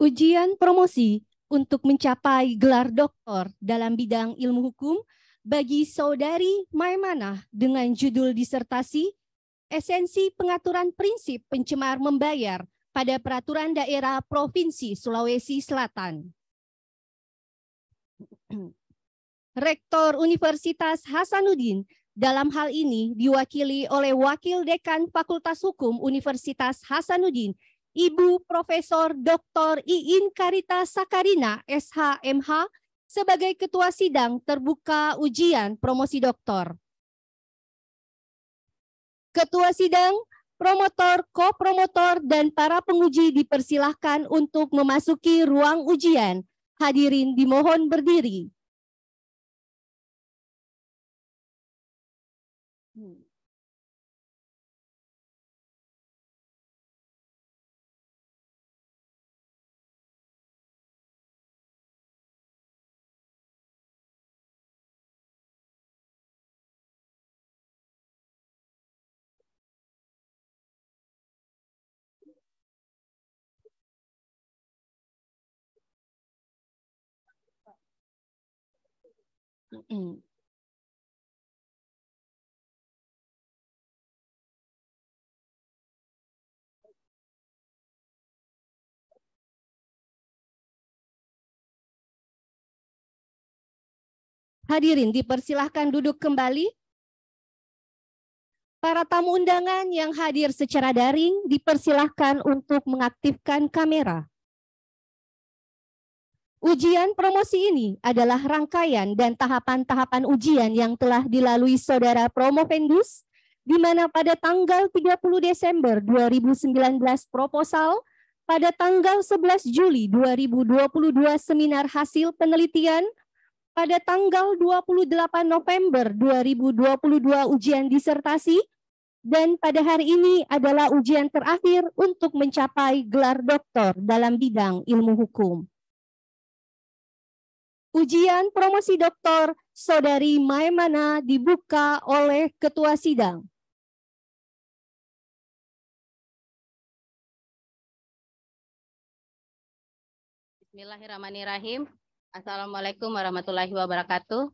Ujian promosi untuk mencapai gelar doktor dalam bidang ilmu hukum bagi Saudari Maimanah dengan judul disertasi Esensi Pengaturan Prinsip Pencemar Membayar pada Peraturan Daerah Provinsi Sulawesi Selatan. Rektor Universitas Hasanuddin dalam hal ini diwakili oleh Wakil Dekan Fakultas Hukum Universitas Hasanuddin, Ibu Profesor Dr. Iin Karita Sakarina, SHMH, sebagai Ketua Sidang Terbuka Ujian Promosi Doktor. Ketua Sidang, promotor, kopromotor, dan para penguji dipersilahkan untuk memasuki ruang ujian. Hadirin dimohon berdiri. Hadirin dipersilahkan duduk kembali. Para tamu undangan yang hadir secara daring dipersilahkan untuk mengaktifkan kamera. Ujian promosi ini adalah rangkaian dan tahapan-tahapan ujian yang telah dilalui Saudara Promovendus, di mana pada tanggal 30 Desember 2019 proposal, pada tanggal 11 Juli 2022 seminar hasil penelitian, pada tanggal 28 November 2022 ujian disertasi, dan pada hari ini adalah ujian terakhir untuk mencapai gelar doktor dalam bidang ilmu hukum. Ujian promosi doktor Saudari Maimanah dibuka oleh Ketua Sidang. Bismillahirrahmanirrahim. Assalamualaikum warahmatullahi wabarakatuh.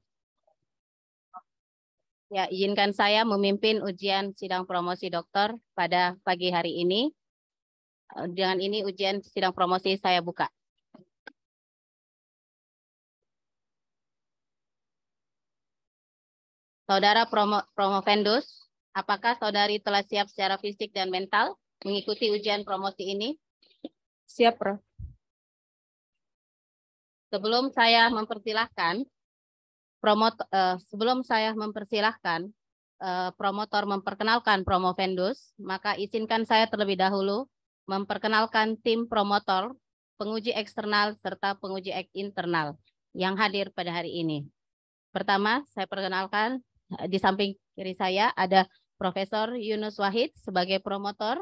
Ya, izinkan saya memimpin ujian sidang promosi doktor pada pagi hari ini. Dengan ini ujian sidang promosi saya buka. Saudara Promovendus, apakah saudari telah siap secara fisik dan mental mengikuti ujian promosi ini? Siap, Prof. Sebelum saya mempersilahkan promotor memperkenalkan Promovendus, maka izinkan saya terlebih dahulu memperkenalkan tim promotor, penguji eksternal, serta penguji internal yang hadir pada hari ini. Pertama, saya perkenalkan di samping kiri saya ada Profesor Yunus Wahid sebagai promotor.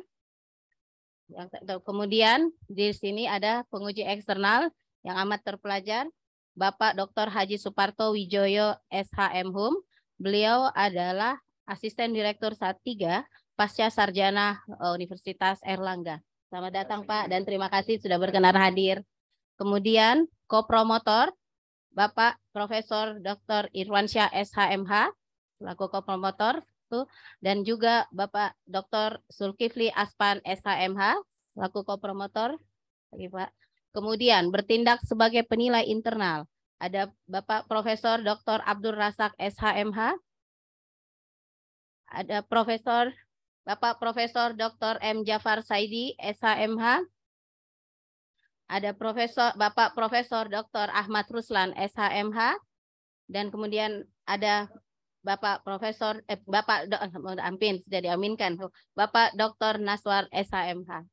Kemudian di sini ada penguji eksternal yang amat terpelajar, Bapak Dr. Haji Suparto Wijoyo, SHM Hum. Beliau adalah Asisten Direktur S3 Pasca Sarjana Universitas Airlangga. Selamat datang Pak dan terima kasih sudah berkenan hadir. Kemudian kopromotor Bapak Profesor Dr. Irwansyah SHMH selaku kopromotor dan juga Bapak Dr. Zulkifli Aspan SHMH selaku kopromotor. Pak. Kemudian bertindak sebagai penilai internal ada Bapak Profesor Dr. Abdul Razak SHMH, ada Bapak Profesor Dr. M. Jafar Saidi SHMH, ada Bapak Profesor Dr. Ahmad Ruslan SHMH, dan kemudian ada Bapak Profesor sudah diaminkan Bapak Dr. Naswar SHMH.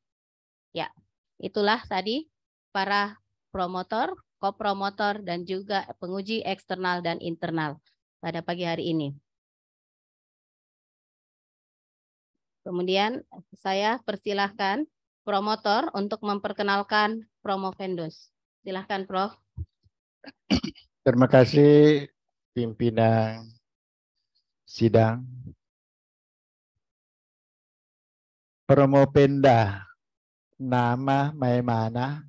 Ya, itulah tadi para promotor, kopromotor, dan juga penguji eksternal dan internal pada pagi hari ini. Kemudian saya persilahkan promotor untuk memperkenalkan Promovendus. Silahkan Prof. Terima kasih pimpinan sidang. Promovenda nama Maimanah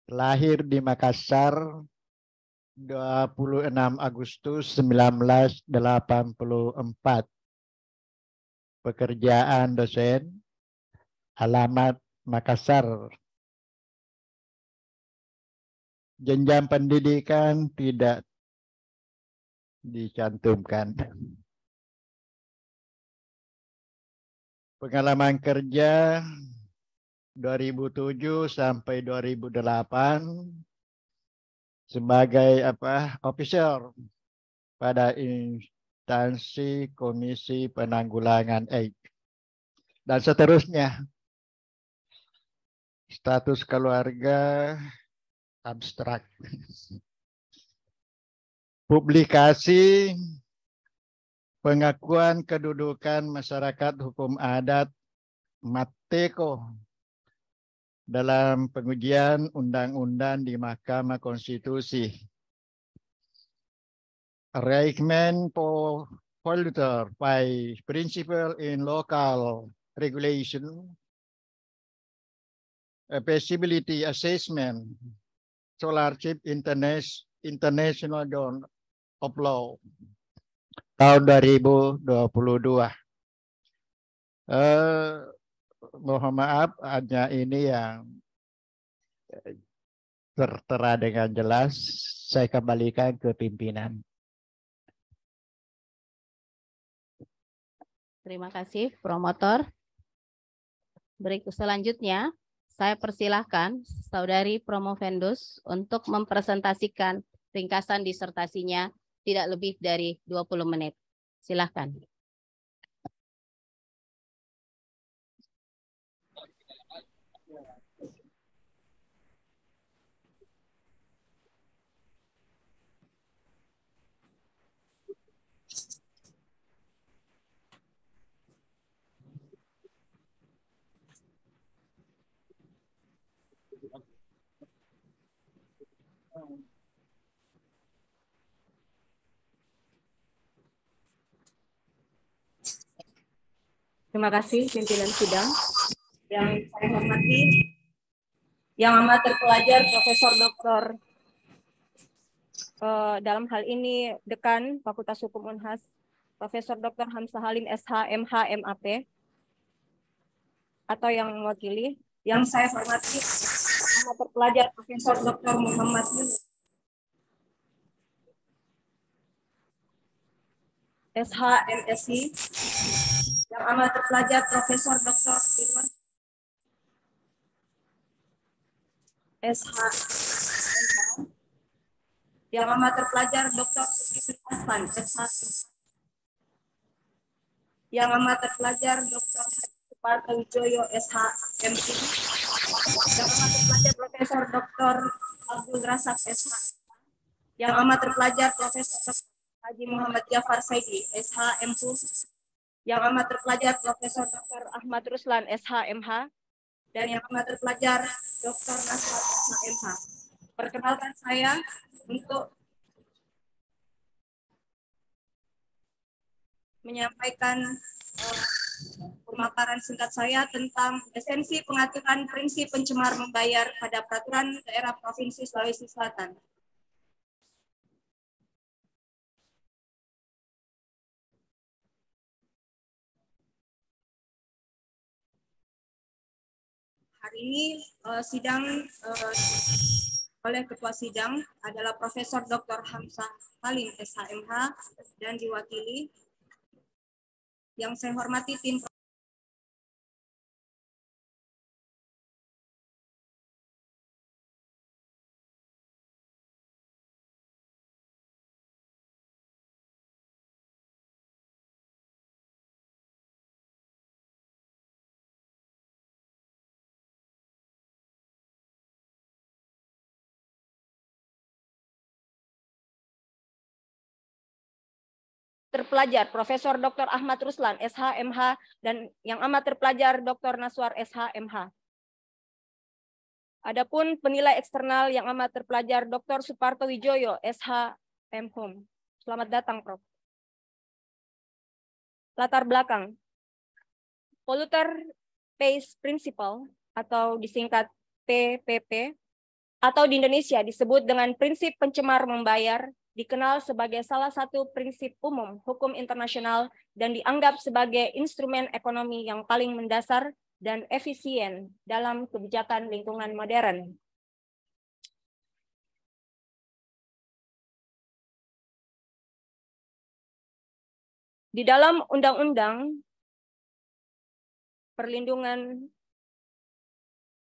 Lahir di Makassar 26 Agustus 1984. Pekerjaan dosen, alamat Makassar. Jenjang pendidikan tidak dicantumkan. Pengalaman kerja 2007 sampai 2008 sebagai officer pada instansi Komisi Penanggulangan AIDS dan seterusnya. Status keluarga abstrak. Publikasi pengakuan kedudukan masyarakat hukum adat Mateko dalam pengujian undang-undang di Mahkamah Konstitusi. Arrangement for polluter by principle in local regulation, a feasibility assessment, Scholarship International Journal of Law tahun 2022. Mohon maaf, hanya ini yang tertera dengan jelas. Saya kembalikan ke pimpinan. Terima kasih, promotor. Berikut selanjutnya, saya persilahkan Saudari Promovendus untuk mempresentasikan ringkasan disertasinya tidak lebih dari 20 menit. Silakan. Terima kasih pimpinan sidang. Yang saya hormati, yang amat terpelajar Profesor Dr. Dalam hal ini Dekan Fakultas Hukum Unhas, Profesor Dr. Hamzah Halim SH MH MAP, atau yang mewakili. Yang saya hormati, amat terpelajar Profesor Dr. Muhammad Yunus SH MSI, yang amat terpelajar Profesor Dr. Irwan SH MH, yang amat terpelajar Dr. Zulkifli Hasan SH, yang amat terpelajar Dr. Haji Suparto Wijoyo SH MPh, yang amat terpelajar Profesor Dr. Abdul Razak SH, yang amat terpelajar Profesor Dr. Haji Muhammad Jafar Saidi SH MPh, yang amat terpelajar Profesor Dr. Ahmad Ruslan SH MH, dan yang amat terpelajar Dr. Naswar SH MH. Perkenalkan saya untuk menyampaikan pemaparan singkat saya tentang esensi pengaturan prinsip pencemar membayar pada peraturan daerah Provinsi Sulawesi Selatan. Hari ini sidang oleh Ketua Sidang adalah Profesor Dr. Hamzah Halim SHMH dan diwakili yang saya hormati tim terpelajar Profesor Dr. Ahmad Ruslan SH MH dan yang amat terpelajar Dr. Naswar SH MH. Adapun penilai eksternal yang amat terpelajar Dr. Suparto Wijoyo SH MHum. Selamat datang, Prof. Latar belakang. Polluter Pays Principle atau disingkat PPP atau di Indonesia disebut dengan prinsip pencemar membayar, dikenal sebagai salah satu prinsip umum hukum internasional dan dianggap sebagai instrumen ekonomi yang paling mendasar dan efisien dalam kebijakan lingkungan modern. Di dalam Undang-Undang Perlindungan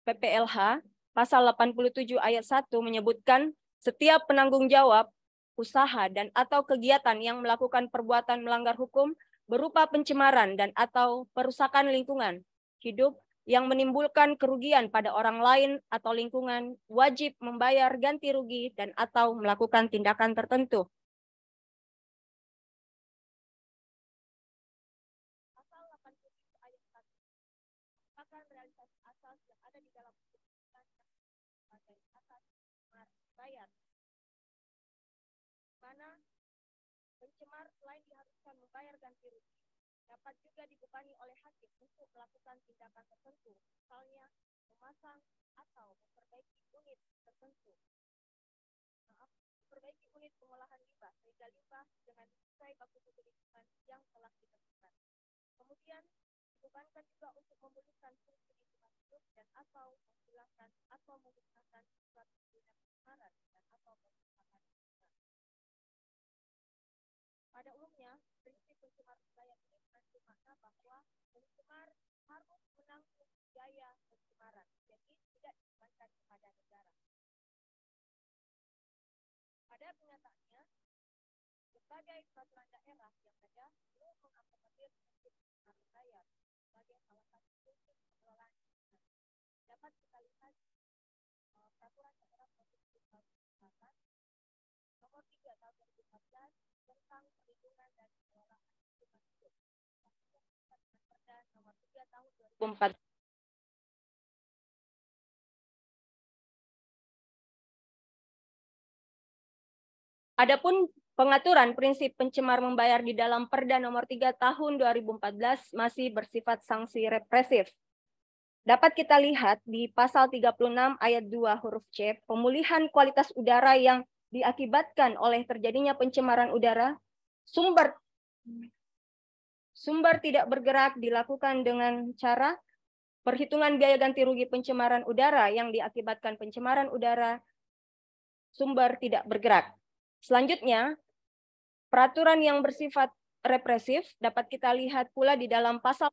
PPLH, pasal 87 ayat 1 menyebutkan setiap penanggung jawab, usaha, dan atau kegiatan yang melakukan perbuatan melanggar hukum berupa pencemaran dan atau perusakan lingkungan hidup yang menimbulkan kerugian pada orang lain atau lingkungan wajib membayar ganti rugi dan atau melakukan tindakan tertentu. Pasal 87 ayat 1 merupakan realisasi asas yang ada di dalam undang-undang sebagai asas bayar. Mana pencemar selain diharuskan membayar ganti rugi, dapat juga dibebani oleh hakim untuk melakukan tindakan tertentu, misalnya memasang atau memperbaiki unit tertentu. Memperbaiki unit pengolahan limbah sehingga limbah dengan sesuai baku mutu lingkungan yang telah ditentukan. Kemudian dibebankan juga untuk memulihkan fungsi lingkungan hidup dan atau menghilangkan atau menggunakan suatu tindak pencemaran dan atau perusakan lingkungan. Pada umumnya, prinsip pencemar membayar ini mengandung makna bahwa pencemar harus menanggung biaya pencemaran, jadi tidak dibebankan kepada negara. Pada kenyataannya, berbagai peraturan daerah yang ada belum mengakomodir prinsip pencemar membayar sebagai salah satu prinsip pengelolaan lingkungan. Dapat kita lihat peraturan daerah provinsi Sulawesi Selatan nomor 3 tahun 2014 tentang perlindungan dan pengelolaan lingkungan hidup. Perda nomor 3 tahun 2014. Adapun pengaturan prinsip pencemar membayar di dalam Perda nomor 3 tahun 2014 masih bersifat sanksi represif. Dapat kita lihat di pasal 36 ayat 2 huruf C, pemulihan kualitas udara yang diakibatkan oleh terjadinya pencemaran udara, sumber tidak bergerak dilakukan dengan cara perhitungan biaya ganti rugi pencemaran udara yang diakibatkan pencemaran udara, sumber tidak bergerak. Selanjutnya, peraturan yang bersifat represif dapat kita lihat pula di dalam pasal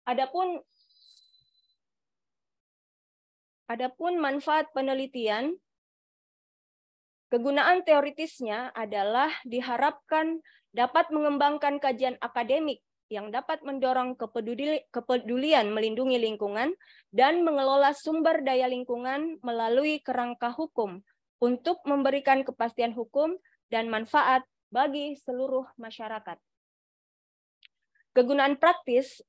Adapun manfaat penelitian, kegunaan teoritisnya adalah diharapkan dapat mengembangkan kajian akademik yang dapat mendorong kepedulian melindungi lingkungan dan mengelola sumber daya lingkungan melalui kerangka hukum untuk memberikan kepastian hukum dan manfaat bagi seluruh masyarakat. Kegunaan praktis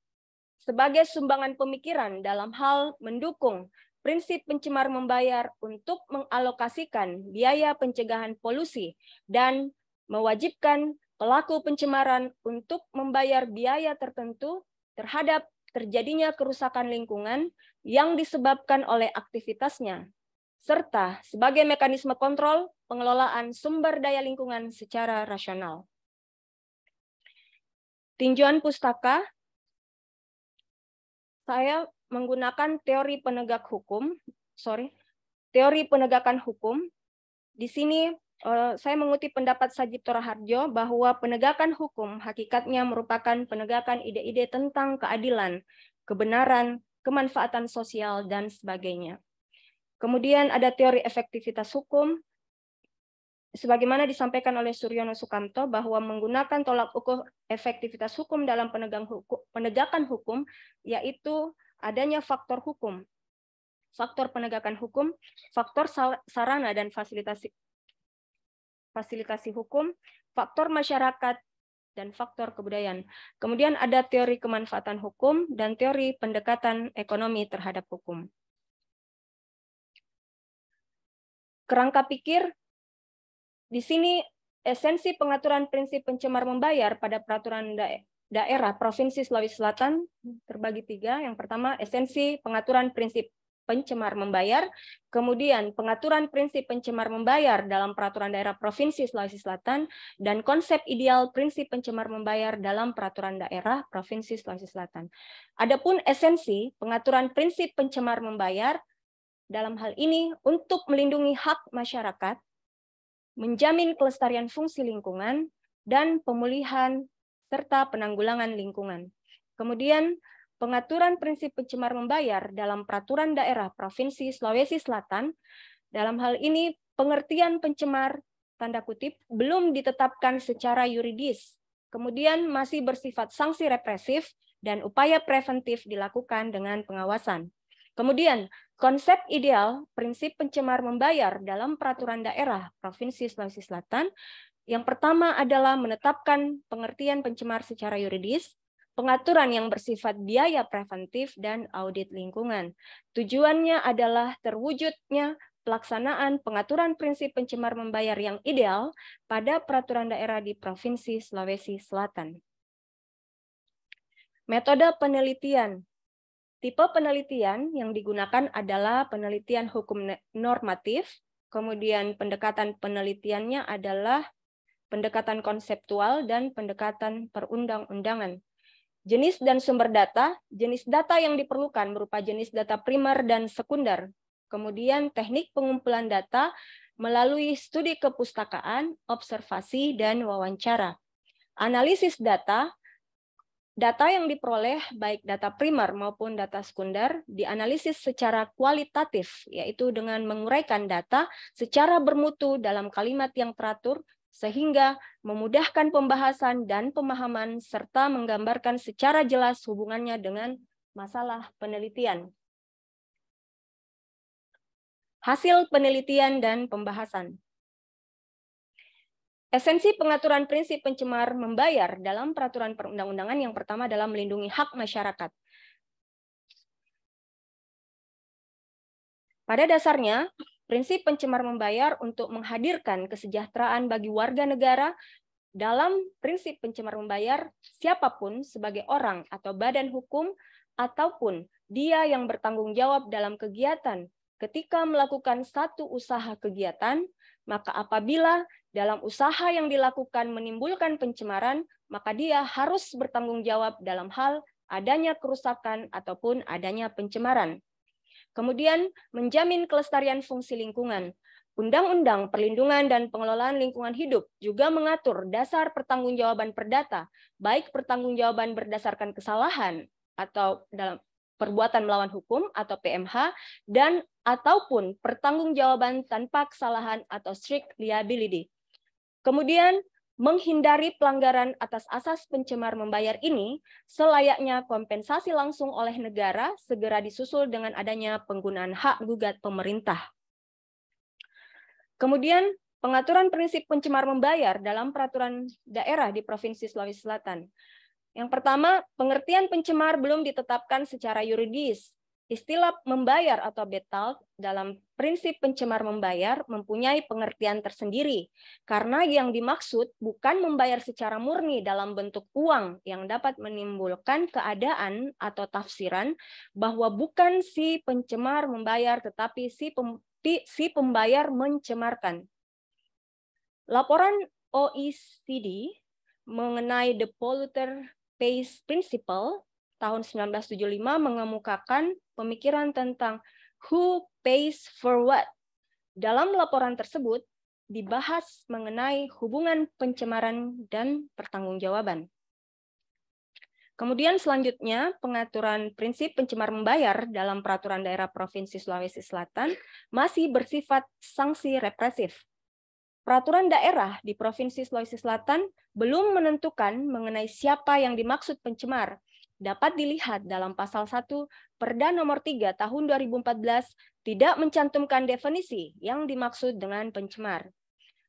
sebagai sumbangan pemikiran dalam hal mendukung prinsip pencemar membayar untuk mengalokasikan biaya pencegahan polusi dan mewajibkan pelaku pencemaran untuk membayar biaya tertentu terhadap terjadinya kerusakan lingkungan yang disebabkan oleh aktivitasnya, serta sebagai mekanisme kontrol pengelolaan sumber daya lingkungan secara rasional. Tinjauan pustaka, saya menggunakan teori penegakan hukum. Di sini saya mengutip pendapat Sajipto Raharjo bahwa penegakan hukum hakikatnya merupakan penegakan ide-ide tentang keadilan, kebenaran, kemanfaatan sosial, dan sebagainya. Kemudian ada teori efektivitas hukum, sebagaimana disampaikan oleh Suryono Sukamto bahwa menggunakan tolak ukur efektivitas hukum dalam penegakan hukum, yaitu adanya faktor hukum, faktor penegakan hukum, faktor sarana dan fasilitasi hukum, faktor masyarakat, dan faktor kebudayaan. Kemudian ada teori kemanfaatan hukum dan teori pendekatan ekonomi terhadap hukum. Kerangka pikir, di sini esensi pengaturan prinsip pencemar membayar pada peraturan daerah Provinsi Sulawesi Selatan terbagi 3. Yang pertama, esensi pengaturan prinsip pencemar membayar, kemudian pengaturan prinsip pencemar membayar dalam peraturan daerah Provinsi Sulawesi Selatan, dan konsep ideal prinsip pencemar membayar dalam peraturan daerah Provinsi Sulawesi Selatan. Adapun esensi pengaturan prinsip pencemar membayar dalam hal ini untuk melindungi hak masyarakat, menjamin kelestarian fungsi lingkungan, dan pemulihan serta penanggulangan lingkungan. Kemudian pengaturan prinsip pencemar membayar dalam peraturan daerah Provinsi Sulawesi Selatan, dalam hal ini pengertian pencemar, tanda kutip, belum ditetapkan secara yuridis, kemudian masih bersifat sanksi represif dan upaya preventif dilakukan dengan pengawasan. Kemudian konsep ideal prinsip pencemar membayar dalam peraturan daerah Provinsi Sulawesi Selatan, yang pertama adalah menetapkan pengertian pencemar secara yuridis, pengaturan yang bersifat biaya preventif, dan audit lingkungan. Tujuannya adalah terwujudnya pelaksanaan pengaturan prinsip pencemar membayar yang ideal pada peraturan daerah di Provinsi Sulawesi Selatan. Metode penelitian. Tipe penelitian yang digunakan adalah penelitian hukum normatif, kemudian pendekatan penelitiannya adalah pendekatan konseptual dan pendekatan perundang-undangan. Jenis dan sumber data, jenis data yang diperlukan berupa jenis data primer dan sekunder. Kemudian teknik pengumpulan data melalui studi kepustakaan, observasi, dan wawancara. Analisis data, data yang diperoleh baik data primer maupun data sekunder dianalisis secara kualitatif, yaitu dengan menguraikan data secara bermutu dalam kalimat yang teratur, sehingga memudahkan pembahasan dan pemahaman serta menggambarkan secara jelas hubungannya dengan masalah penelitian. Hasil penelitian dan pembahasan. Esensi pengaturan prinsip pencemar membayar dalam peraturan perundang-undangan yang pertama adalah melindungi hak masyarakat. Pada dasarnya, prinsip pencemar membayar untuk menghadirkan kesejahteraan bagi warga negara. Dalam prinsip pencemar membayar, siapapun sebagai orang atau badan hukum ataupun dia yang bertanggung jawab dalam kegiatan ketika melakukan satu usaha kegiatan, maka apabila dalam usaha yang dilakukan menimbulkan pencemaran, maka dia harus bertanggung jawab dalam hal adanya kerusakan ataupun adanya pencemaran. Kemudian, menjamin kelestarian fungsi lingkungan. Undang-Undang Perlindungan dan Pengelolaan Lingkungan Hidup juga mengatur dasar pertanggungjawaban perdata, baik pertanggungjawaban berdasarkan kesalahan atau dalam perbuatan melawan hukum atau PMH, dan ataupun pertanggungjawaban tanpa kesalahan atau strict liability. Kemudian, menghindari pelanggaran atas asas pencemar membayar ini, selayaknya kompensasi langsung oleh negara segera disusul dengan adanya penggunaan hak gugat pemerintah. Kemudian, pengaturan prinsip pencemar membayar dalam peraturan daerah di Provinsi Sulawesi Selatan. Yang pertama, pengertian pencemar belum ditetapkan secara yuridis. Istilah membayar atau betal dalam prinsip pencemar membayar mempunyai pengertian tersendiri, karena yang dimaksud bukan membayar secara murni dalam bentuk uang yang dapat menimbulkan keadaan atau tafsiran bahwa bukan si pencemar membayar tetapi si pembayar mencemarkan. Laporan OECD mengenai The Polluter Pays Principle tahun 1975 mengemukakan pemikiran tentang who pays for what. Dalam laporan tersebut dibahas mengenai hubungan pencemaran dan pertanggungjawaban. Kemudian selanjutnya pengaturan prinsip pencemar membayar dalam peraturan daerah Provinsi Sulawesi Selatan masih bersifat sanksi represif. Peraturan daerah di Provinsi Sulawesi Selatan belum menentukan mengenai siapa yang dimaksud pencemar. Dapat dilihat dalam pasal 1 Perda nomor 3 tahun 2014 tidak mencantumkan definisi yang dimaksud dengan pencemar.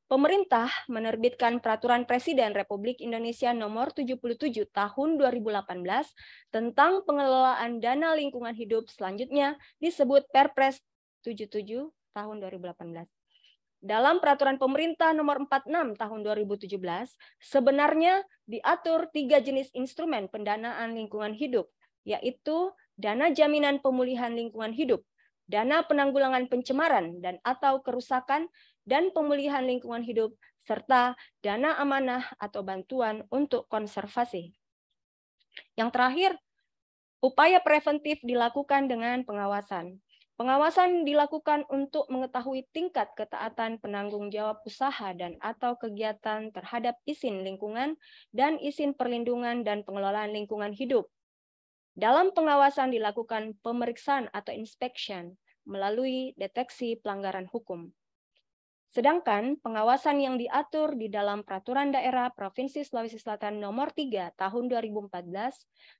Pemerintah menerbitkan Peraturan Presiden Republik Indonesia nomor 77 tahun 2018 tentang pengelolaan dana lingkungan hidup, selanjutnya disebut Perpres 77 tahun 2018. Dalam Peraturan Pemerintah Nomor 46 Tahun 2017, sebenarnya diatur 3 jenis instrumen pendanaan lingkungan hidup, yaitu dana jaminan pemulihan lingkungan hidup, dana penanggulangan pencemaran dan atau kerusakan dan pemulihan lingkungan hidup, serta dana amanah atau bantuan untuk konservasi. Yang terakhir, upaya preventif dilakukan dengan pengawasan. Pengawasan dilakukan untuk mengetahui tingkat ketaatan penanggung jawab usaha dan atau kegiatan terhadap izin lingkungan dan izin perlindungan dan pengelolaan lingkungan hidup. Dalam pengawasan dilakukan pemeriksaan atau inspection melalui deteksi pelanggaran hukum. Sedangkan pengawasan yang diatur di dalam Peraturan Daerah Provinsi Sulawesi Selatan Nomor 3 Tahun 2014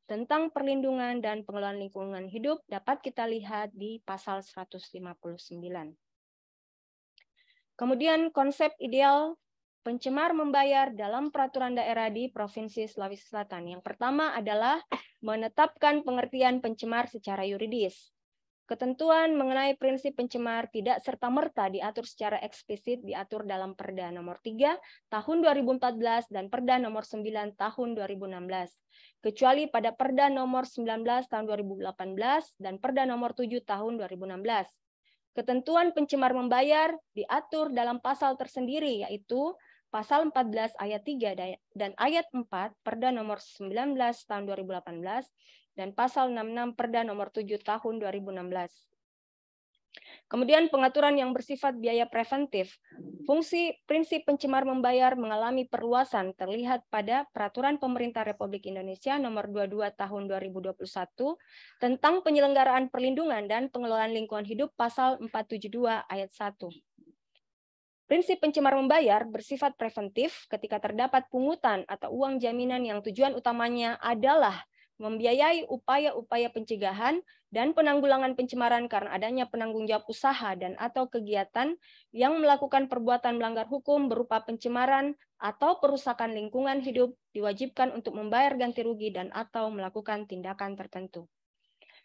tentang perlindungan dan pengelolaan lingkungan hidup dapat kita lihat di pasal 159. Kemudian konsep ideal pencemar membayar dalam peraturan daerah di Provinsi Sulawesi Selatan. Yang pertama adalah menetapkan pengertian pencemar secara yuridis. Ketentuan mengenai prinsip pencemar tidak serta-merta diatur secara eksplisit diatur dalam Perda nomor 3 tahun 2014 dan Perda nomor 9 tahun 2016. Kecuali pada Perda nomor 19 tahun 2018 dan Perda nomor 7 tahun 2016. Ketentuan pencemar membayar diatur dalam pasal tersendiri yaitu pasal 14 ayat 3 dan ayat 4 Perda nomor 19 tahun 2018 dan pasal 66 Perda nomor 7 tahun 2016. Kemudian pengaturan yang bersifat biaya preventif. Fungsi prinsip pencemar membayar mengalami perluasan terlihat pada Peraturan Pemerintah Republik Indonesia nomor 22 tahun 2021 tentang penyelenggaraan perlindungan dan pengelolaan lingkungan hidup pasal 472 ayat 1. Prinsip pencemar membayar bersifat preventif ketika terdapat pungutan atau uang jaminan yang tujuan utamanya adalah membiayai upaya-upaya pencegahan dan penanggulangan pencemaran karena adanya penanggung jawab usaha dan atau kegiatan yang melakukan perbuatan melanggar hukum berupa pencemaran atau perusakan lingkungan hidup diwajibkan untuk membayar ganti rugi dan atau melakukan tindakan tertentu.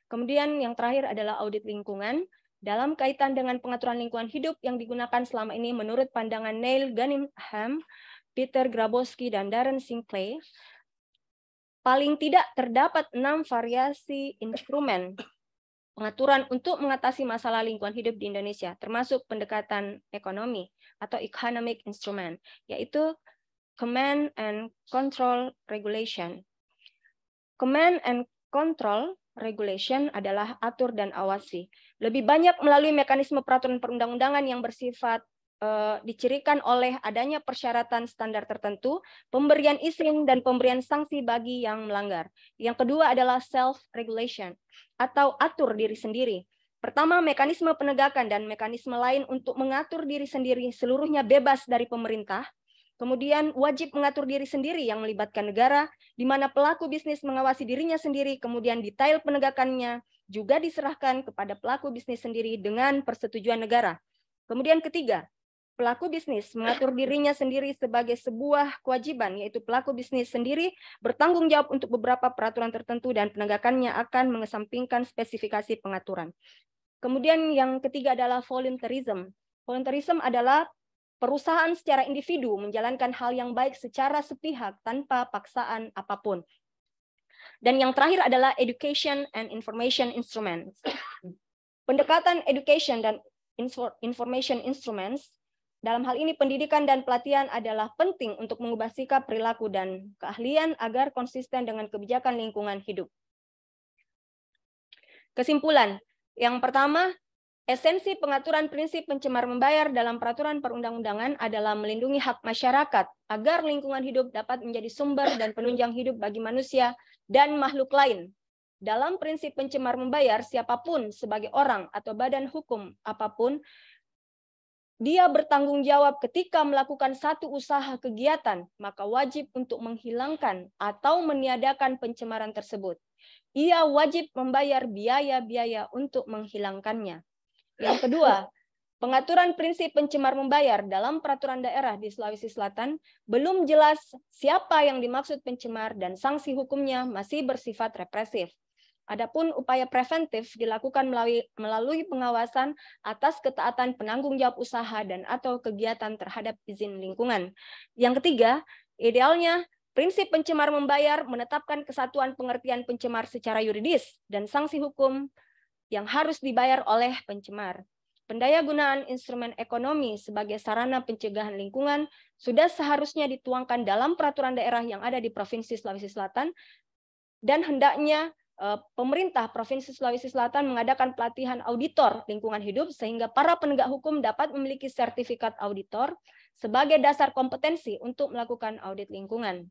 Kemudian yang terakhir adalah audit lingkungan. Dalam kaitan dengan pengaturan lingkungan hidup yang digunakan selama ini menurut pandangan Neil Cunningham, Peter Grabowski, dan Darren Sinclair, paling tidak terdapat 6 variasi instrumen pengaturan untuk mengatasi masalah lingkungan hidup di Indonesia, termasuk pendekatan ekonomi atau economic instrument, yaitu Command and Control Regulation. Command and Control Regulation adalah atur dan awasi. Lebih banyak melalui mekanisme peraturan perundang-undangan yang bersifat dicirikan oleh adanya persyaratan standar tertentu, pemberian izin dan pemberian sanksi bagi yang melanggar. Yang kedua adalah self-regulation atau atur diri sendiri. Pertama, mekanisme penegakan dan mekanisme lain untuk mengatur diri sendiri seluruhnya bebas dari pemerintah. Kemudian wajib mengatur diri sendiri yang melibatkan negara, di mana pelaku bisnis mengawasi dirinya sendiri, kemudian detail penegakannya juga diserahkan kepada pelaku bisnis sendiri dengan persetujuan negara. Kemudian ketiga, pelaku bisnis mengatur dirinya sendiri sebagai sebuah kewajiban, yaitu pelaku bisnis sendiri bertanggung jawab untuk beberapa peraturan tertentu dan penegakannya akan mengesampingkan spesifikasi pengaturan. Kemudian yang ketiga adalah volunteerism. Volunteerism adalah perusahaan secara individu menjalankan hal yang baik secara sepihak tanpa paksaan apapun. Dan yang terakhir adalah education and information instruments. Pendekatan education dan information instruments, dalam hal ini pendidikan dan pelatihan adalah penting untuk mengubah sikap, perilaku, dan keahlian agar konsisten dengan kebijakan lingkungan hidup. Kesimpulan, yang pertama, esensi pengaturan prinsip pencemar membayar dalam peraturan perundang-undangan adalah melindungi hak masyarakat agar lingkungan hidup dapat menjadi sumber dan penunjang hidup bagi manusia dan makhluk lain. Dalam prinsip pencemar membayar, siapapun sebagai orang atau badan hukum apapun, dia bertanggung jawab ketika melakukan satu usaha kegiatan, maka wajib untuk menghilangkan atau meniadakan pencemaran tersebut. Ia wajib membayar biaya-biaya untuk menghilangkannya. Yang kedua, pengaturan prinsip pencemar membayar dalam peraturan daerah di Sulawesi Selatan belum jelas siapa yang dimaksud pencemar dan sanksi hukumnya masih bersifat represif. Adapun upaya preventif dilakukan melalui pengawasan atas ketaatan penanggung jawab usaha dan atau kegiatan terhadap izin lingkungan. Yang ketiga, idealnya prinsip pencemar membayar menetapkan kesatuan pengertian pencemar secara yuridis dan sanksi hukum yang harus dibayar oleh pencemar. Pendayagunaan instrumen ekonomi sebagai sarana pencegahan lingkungan sudah seharusnya dituangkan dalam peraturan daerah yang ada di Provinsi Sulawesi Selatan, dan hendaknya pemerintah Provinsi Sulawesi Selatan mengadakan pelatihan auditor lingkungan hidup sehingga para penegak hukum dapat memiliki sertifikat auditor sebagai dasar kompetensi untuk melakukan audit lingkungan.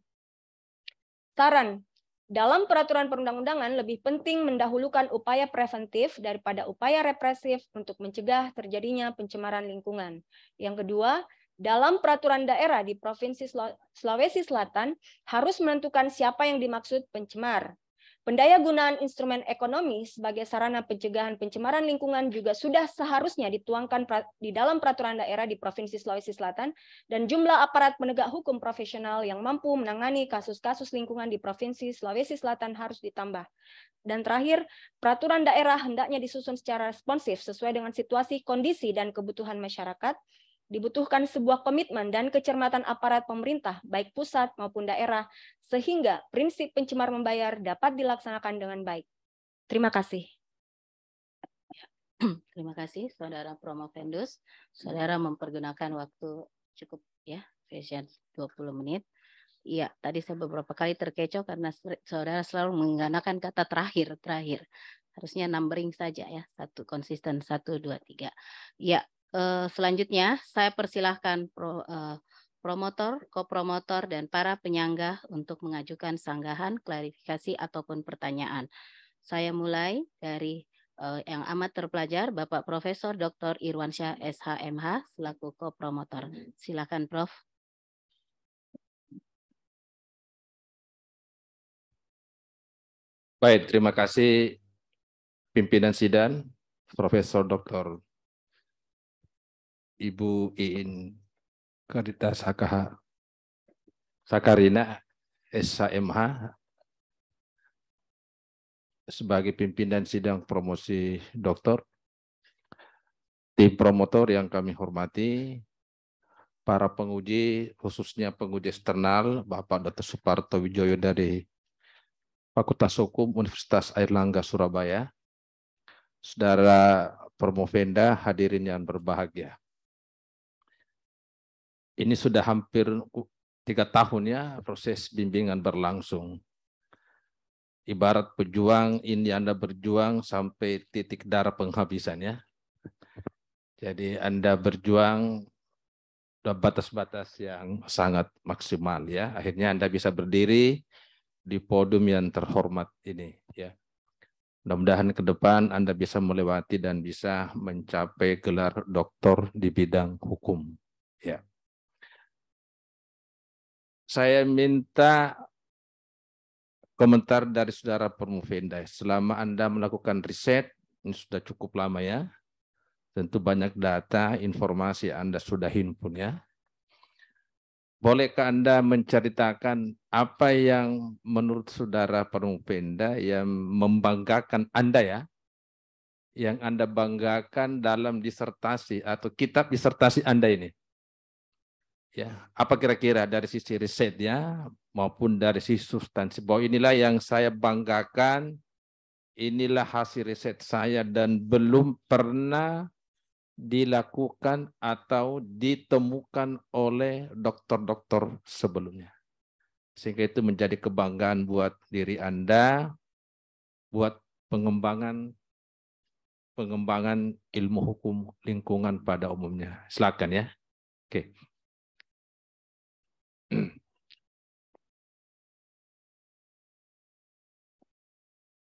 Saran, dalam peraturan perundang-undangan lebih penting mendahulukan upaya preventif daripada upaya represif untuk mencegah terjadinya pencemaran lingkungan. Yang kedua, dalam peraturan daerah di Provinsi Sulawesi Selatan harus menentukan siapa yang dimaksud pencemar. Pendayagunaan instrumen ekonomi sebagai sarana pencegahan pencemaran lingkungan juga sudah seharusnya dituangkan di dalam peraturan daerah di Provinsi Sulawesi Selatan, dan jumlah aparat penegak hukum profesional yang mampu menangani kasus-kasus lingkungan di Provinsi Sulawesi Selatan harus ditambah. Dan terakhir, peraturan daerah hendaknya disusun secara responsif sesuai dengan situasi, kondisi, dan kebutuhan masyarakat. Dibutuhkan sebuah komitmen dan kecermatan aparat pemerintah, baik pusat maupun daerah, sehingga prinsip pencemar membayar dapat dilaksanakan dengan baik. Terima kasih. Terima kasih, Saudara Promovendus. Saudara mempergunakan waktu cukup ya, session 20 menit. Iya, tadi saya beberapa kali terkecoh karena saudara selalu menggunakan kata terakhir. Harusnya numbering saja ya, satu konsisten 1, 2, 3. Iya. Selanjutnya saya persilahkan promotor, kopromotor, dan para penyangga untuk mengajukan sanggahan, klarifikasi, ataupun pertanyaan. Saya mulai dari yang amat terpelajar, Bapak Profesor Dr. Irwansyah SHMH selaku kopromotor. Silakan, Prof. Baik, terima kasih pimpinan sidang, Profesor Dr. Ibu Iin Karita Sakarina SHMH sebagai pimpinan sidang promosi doktor, tim promotor yang kami hormati, para penguji, khususnya penguji eksternal, Bapak Dr. Suparto Wijoyo dari Fakultas Hukum Universitas Airlangga Surabaya, Saudara Promovenda, hadirin yang berbahagia. Ini sudah hampir 3 tahun ya proses bimbingan berlangsung. Ibarat pejuang, ini Anda berjuang sampai titik darah penghabisan ya. Jadi Anda berjuang batas-batas yang sangat maksimal ya. Akhirnya Anda bisa berdiri di podium yang terhormat ini ya. Mudah-mudahan ke depan Anda bisa melewati dan bisa mencapai gelar doktor di bidang hukum ya. Saya minta komentar dari Saudara Promovenda. Selama Anda melakukan riset, ini sudah cukup lama ya, Tentu banyak data, informasi Anda sudah himpun ya. Bolehkah Anda menceritakan apa yang menurut Saudara Permupenda yang membanggakan Anda ya? Yang Anda banggakan dalam disertasi atau kitab disertasi Anda ini? Ya, apa kira-kira dari sisi risetnya maupun dari sisi substansi bahwa inilah yang saya banggakan, inilah hasil riset saya dan belum pernah dilakukan atau ditemukan oleh dokter-dokter sebelumnya. Sehingga itu menjadi kebanggaan buat diri Anda, buat pengembangan ilmu hukum lingkungan pada umumnya. Silakan ya. Oke.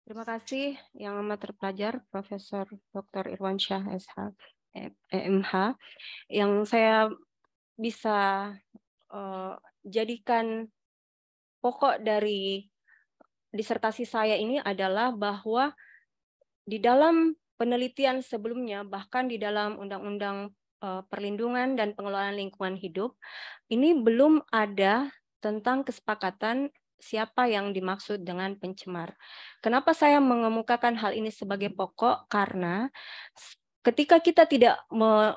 Terima kasih yang amat terpelajar Profesor Dr. Irwansyah SH MH yang saya bisa jadikan pokok dari disertasi saya ini adalah bahwa di dalam penelitian sebelumnya, bahkan di dalam Undang-Undang Perlindungan dan Pengelolaan Lingkungan Hidup, ini belum ada tentang kesepakatan siapa yang dimaksud dengan pencemar. Kenapa saya mengemukakan hal ini sebagai pokok? Karena ketika kita tidak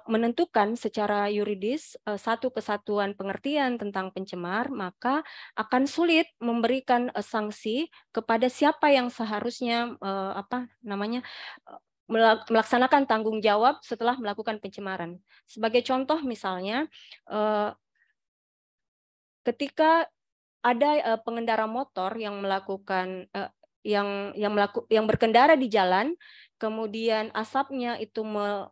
menentukan secara yuridis satu kesatuan pengertian tentang pencemar, maka akan sulit memberikan sanksi kepada siapa yang seharusnya melaksanakan tanggung jawab setelah melakukan pencemaran. Sebagai contoh misalnya, ketika ada pengendara motor yang melakukan yang berkendara di jalan, kemudian asapnya itu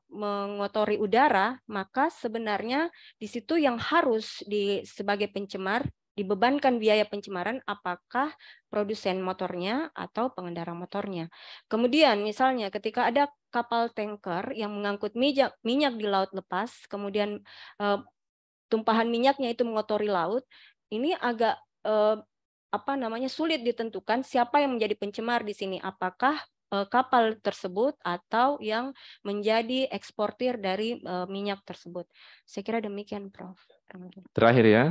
mengotori udara, maka sebenarnya di situ yang harus sebagai pencemar dibebankan biaya pencemaran apakah produsen motornya atau pengendara motornya. Kemudian misalnya ketika ada kapal tanker yang mengangkut minyak di laut lepas, kemudian tumpahan minyaknya itu mengotori laut, ini agak sulit ditentukan siapa yang menjadi pencemar di sini, apakah kapal tersebut atau yang menjadi eksportir dari minyak tersebut. Saya kira demikian, Prof. Terakhir ya.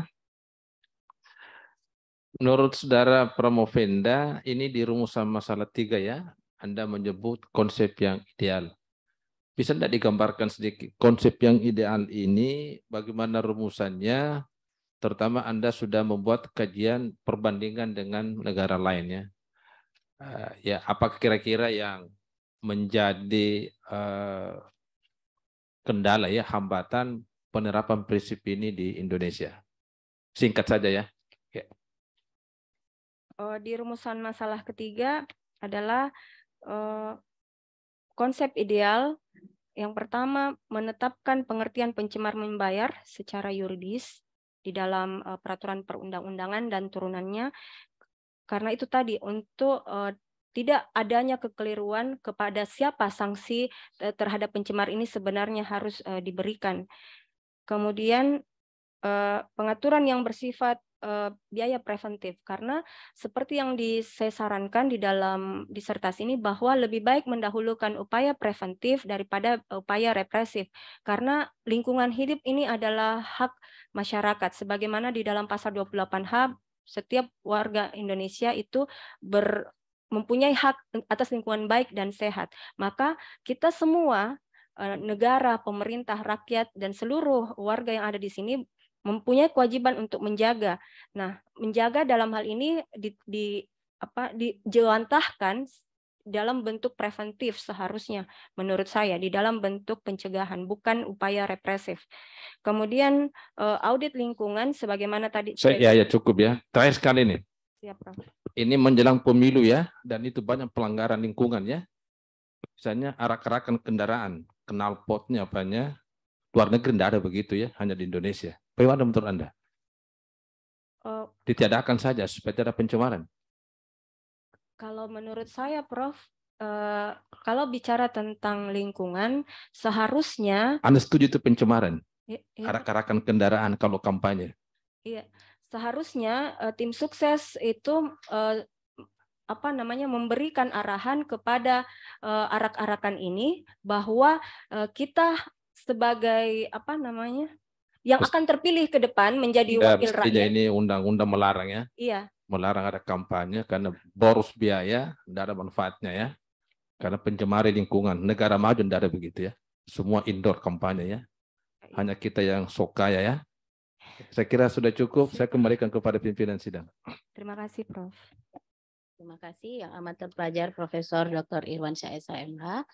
Menurut Saudara Pramovenda, ini di rumusan masalah 3 ya, Anda menyebut konsep yang ideal. Bisa tidak digambarkan sedikit konsep yang ideal ini, bagaimana rumusannya, terutama Anda sudah membuat kajian perbandingan dengan negara lainnya. Ya, apa kira-kira yang menjadi kendala ya, hambatan penerapan prinsip ini di Indonesia? Singkat saja ya. Di rumusan masalah ketiga adalah konsep ideal. Yang pertama, menetapkan pengertian pencemar membayar secara yuridis di dalam peraturan perundang-undangan dan turunannya. Karena itu tadi, untuk tidak adanya kekeliruan kepada siapa sanksi terhadap pencemar ini sebenarnya harus diberikan. Kemudian pengaturan yang bersifat biaya preventif, karena seperti yang saya sarankan di dalam disertasi ini bahwa lebih baik mendahulukan upaya preventif daripada upaya represif, karena lingkungan hidup ini adalah hak masyarakat sebagaimana di dalam pasal 28H setiap warga Indonesia itu mempunyai hak atas lingkungan baik dan sehat. Maka kita semua negara, pemerintah, rakyat dan seluruh warga yang ada di sini mempunyai kewajiban untuk menjaga. Nah, menjaga dalam hal ini dijewantahkan dalam bentuk preventif seharusnya, menurut saya, di dalam bentuk pencegahan, bukan upaya represif. Kemudian audit lingkungan, sebagaimana tadi. Ya cukup ya. Terakhir sekali nih. Ya, Prof. Ini menjelang pemilu ya, dan itu banyak pelanggaran lingkungan ya. Misalnya arak-arakan kendaraan, knalpotnya apanya, luar negeri tidak ada begitu ya, hanya di Indonesia. Bagaimana menurut Anda? Ditiadakan saja supaya tidak ada pencemaran. Kalau menurut saya, Prof, kalau bicara tentang lingkungan, seharusnya... Anda setuju itu pencemaran? Ya. Arak-arakan kendaraan kalau kampanye? Iya, seharusnya tim sukses itu memberikan arahan kepada arak-arakan ini bahwa kita sebagai yang akan terpilih ke depan menjadi Ya, wakil mestinya rakyat. ini undang-undang melarang ya. Iya. Melarang ada kampanye karena boros biaya, tidak ada manfaatnya ya. Karena pencemari lingkungan. Negara maju tidak ada begitu ya. Semua indoor kampanye ya. Hanya kita yang sok kaya ya. Saya kira sudah cukup. Saya kembalikan kepada pimpinan sidang. Terima kasih, Prof. Terima kasih yang amat terpelajar Profesor Dr. Irwansyah SHMH.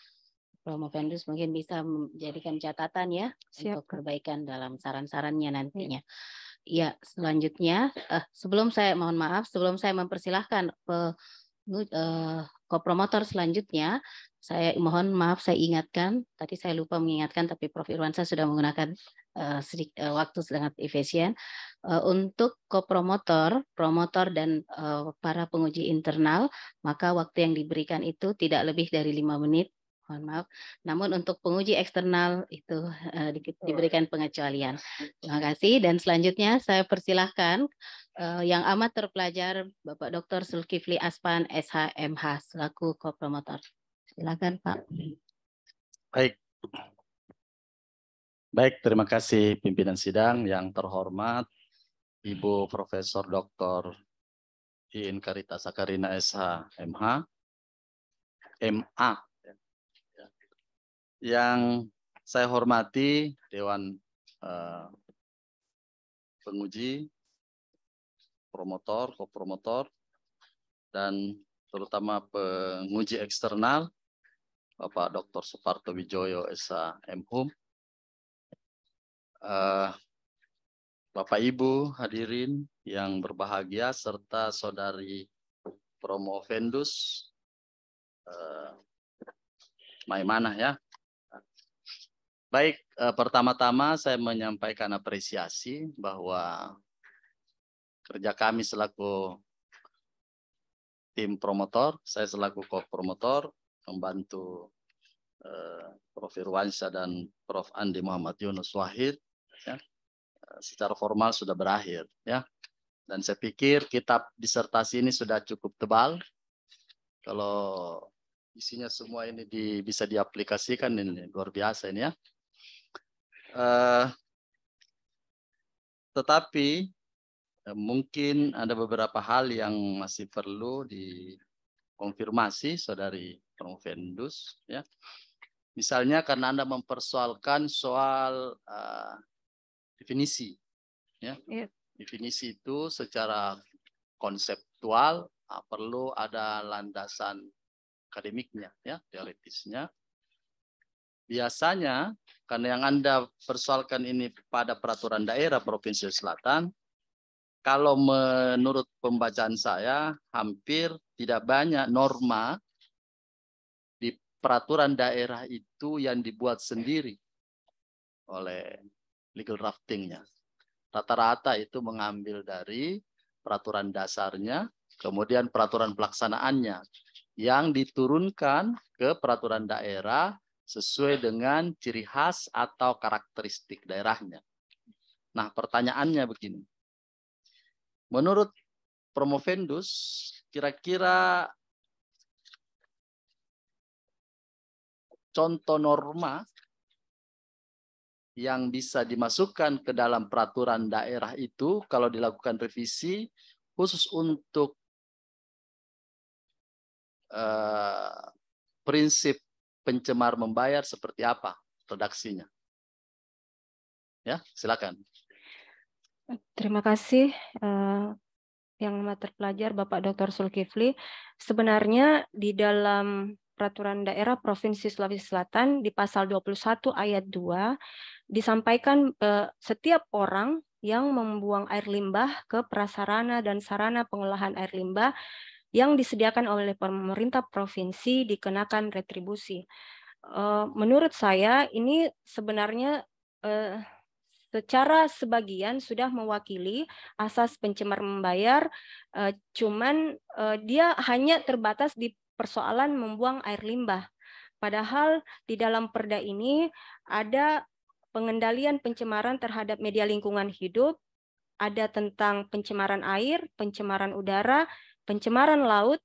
Promovendus mungkin bisa menjadikan catatan ya. Siap. Untuk perbaikan dalam saran-sarannya nantinya. Ya, selanjutnya sebelum saya mempersilahkan kopromotor selanjutnya, saya mohon maaf saya ingatkan, tadi saya lupa mengingatkan tapi Prof. Irwansyah sudah menggunakan waktu sangat efisien. Untuk kopromotor, promotor dan para penguji internal, maka waktu yang diberikan itu tidak lebih dari 5 menit. Mohon maaf. Namun untuk penguji eksternal itu diberikan pengecualian. Terima kasih. Dan selanjutnya saya persilahkan yang amat terpelajar Bapak Dr. Zulkifli Aspan SHMH selaku kopromotor. Silakan Pak. Baik, terima kasih pimpinan sidang yang terhormat Ibu Profesor Dr. Iin Karita Sakarina SHMH, MA. Yang saya hormati Dewan Penguji, promotor, kopromotor, dan terutama penguji eksternal, Bapak Dr. Suparto Wijoyo SHMHum, Bapak Ibu hadirin yang berbahagia, serta Saudari Promovendus Maimanah ya. Baik, pertama-tama saya menyampaikan apresiasi bahwa kerja kami selaku tim promotor, saya selaku kopromotor, membantu Prof. Irwansyah dan Prof. Andi Muhammad Yunus Wahid, ya, secara formal sudah berakhir. Ya. Dan saya pikir kitab disertasi ini sudah cukup tebal. Kalau isinya semua ini bisa diaplikasikan, ini luar biasa ini ya. Tetapi mungkin ada beberapa hal yang masih perlu dikonfirmasi Saudari Promovendus ya. Misalnya karena Anda mempersoalkan soal definisi ya. Definisi itu secara konseptual perlu ada landasan akademiknya ya, teoritisnya. Biasanya karena yang Anda persoalkan ini pada peraturan daerah Provinsi Selatan, kalau menurut pembacaan saya hampir tidak banyak norma di peraturan daerah itu yang dibuat sendiri oleh legal draftingnya. Rata-rata itu mengambil dari peraturan dasarnya, kemudian peraturan pelaksanaannya yang diturunkan ke peraturan daerah sesuai dengan ciri khas atau karakteristik daerahnya. Nah, pertanyaannya begini. Menurut Promovendus, kira-kira contoh norma yang bisa dimasukkan ke dalam peraturan daerah itu kalau dilakukan revisi khusus untuk prinsip pencemar membayar seperti apa redaksinya? Ya, silakan. Terima kasih yang amat terpelajar Bapak Dr. Zulkifli. Sebenarnya di dalam Peraturan Daerah Provinsi Sulawesi Selatan di pasal 21 ayat 2 disampaikan setiap orang yang membuang air limbah ke prasarana dan sarana pengolahan air limbah yang disediakan oleh pemerintah provinsi dikenakan retribusi. Menurut saya ini sebenarnya secara sebagian sudah mewakili asas pencemar membayar, cuman dia hanya terbatas di persoalan membuang air limbah. Padahal di dalam perda ini ada pengendalian pencemaran terhadap media lingkungan hidup, ada tentang pencemaran air, pencemaran udara, pencemaran laut,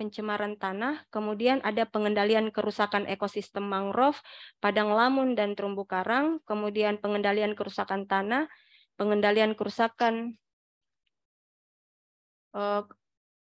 pencemaran tanah, kemudian ada pengendalian kerusakan ekosistem mangrove, padang lamun dan terumbu karang, kemudian pengendalian kerusakan tanah, pengendalian kerusakan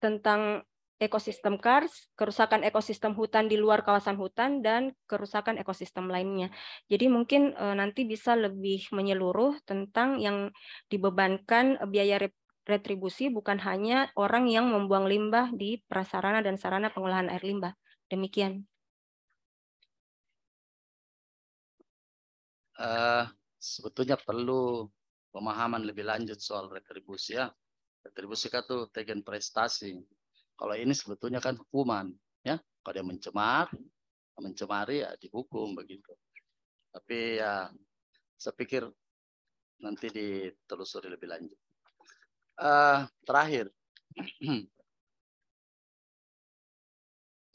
tentang ekosistem kars, kerusakan ekosistem hutan di luar kawasan hutan, dan kerusakan ekosistem lainnya. Jadi mungkin nanti bisa lebih menyeluruh tentang yang dibebankan biaya retribusi bukan hanya orang yang membuang limbah di prasarana dan sarana pengolahan air limbah. Demikian. Sebetulnya perlu pemahaman lebih lanjut soal retribusi ya. Retribusi kan tuh tegen prestasi. Kalau ini sebetulnya kan hukuman, ya. Kalau dia mencemari ya dihukum begitu. Tapi ya saya pikir nanti ditelusuri lebih lanjut. Terakhir,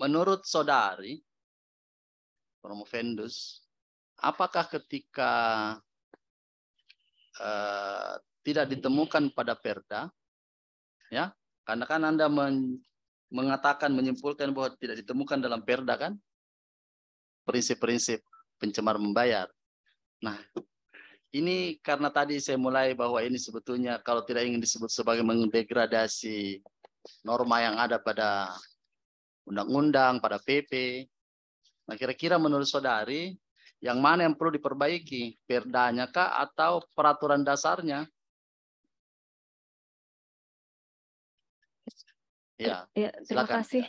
menurut saudari promovendus, apakah ketika tidak ditemukan pada Perda, ya, karena kan Anda mengatakan, menyimpulkan bahwa tidak ditemukan dalam Perda kan prinsip-prinsip pencemar membayar. Nah, ini karena tadi saya mulai bahwa ini sebetulnya kalau tidak ingin disebut sebagai mendegradasi norma yang ada pada undang-undang, pada PP. Nah, kira-kira menurut saudari, yang mana yang perlu diperbaiki? Perdanya kah atau peraturan dasarnya? Ya, terima kasih.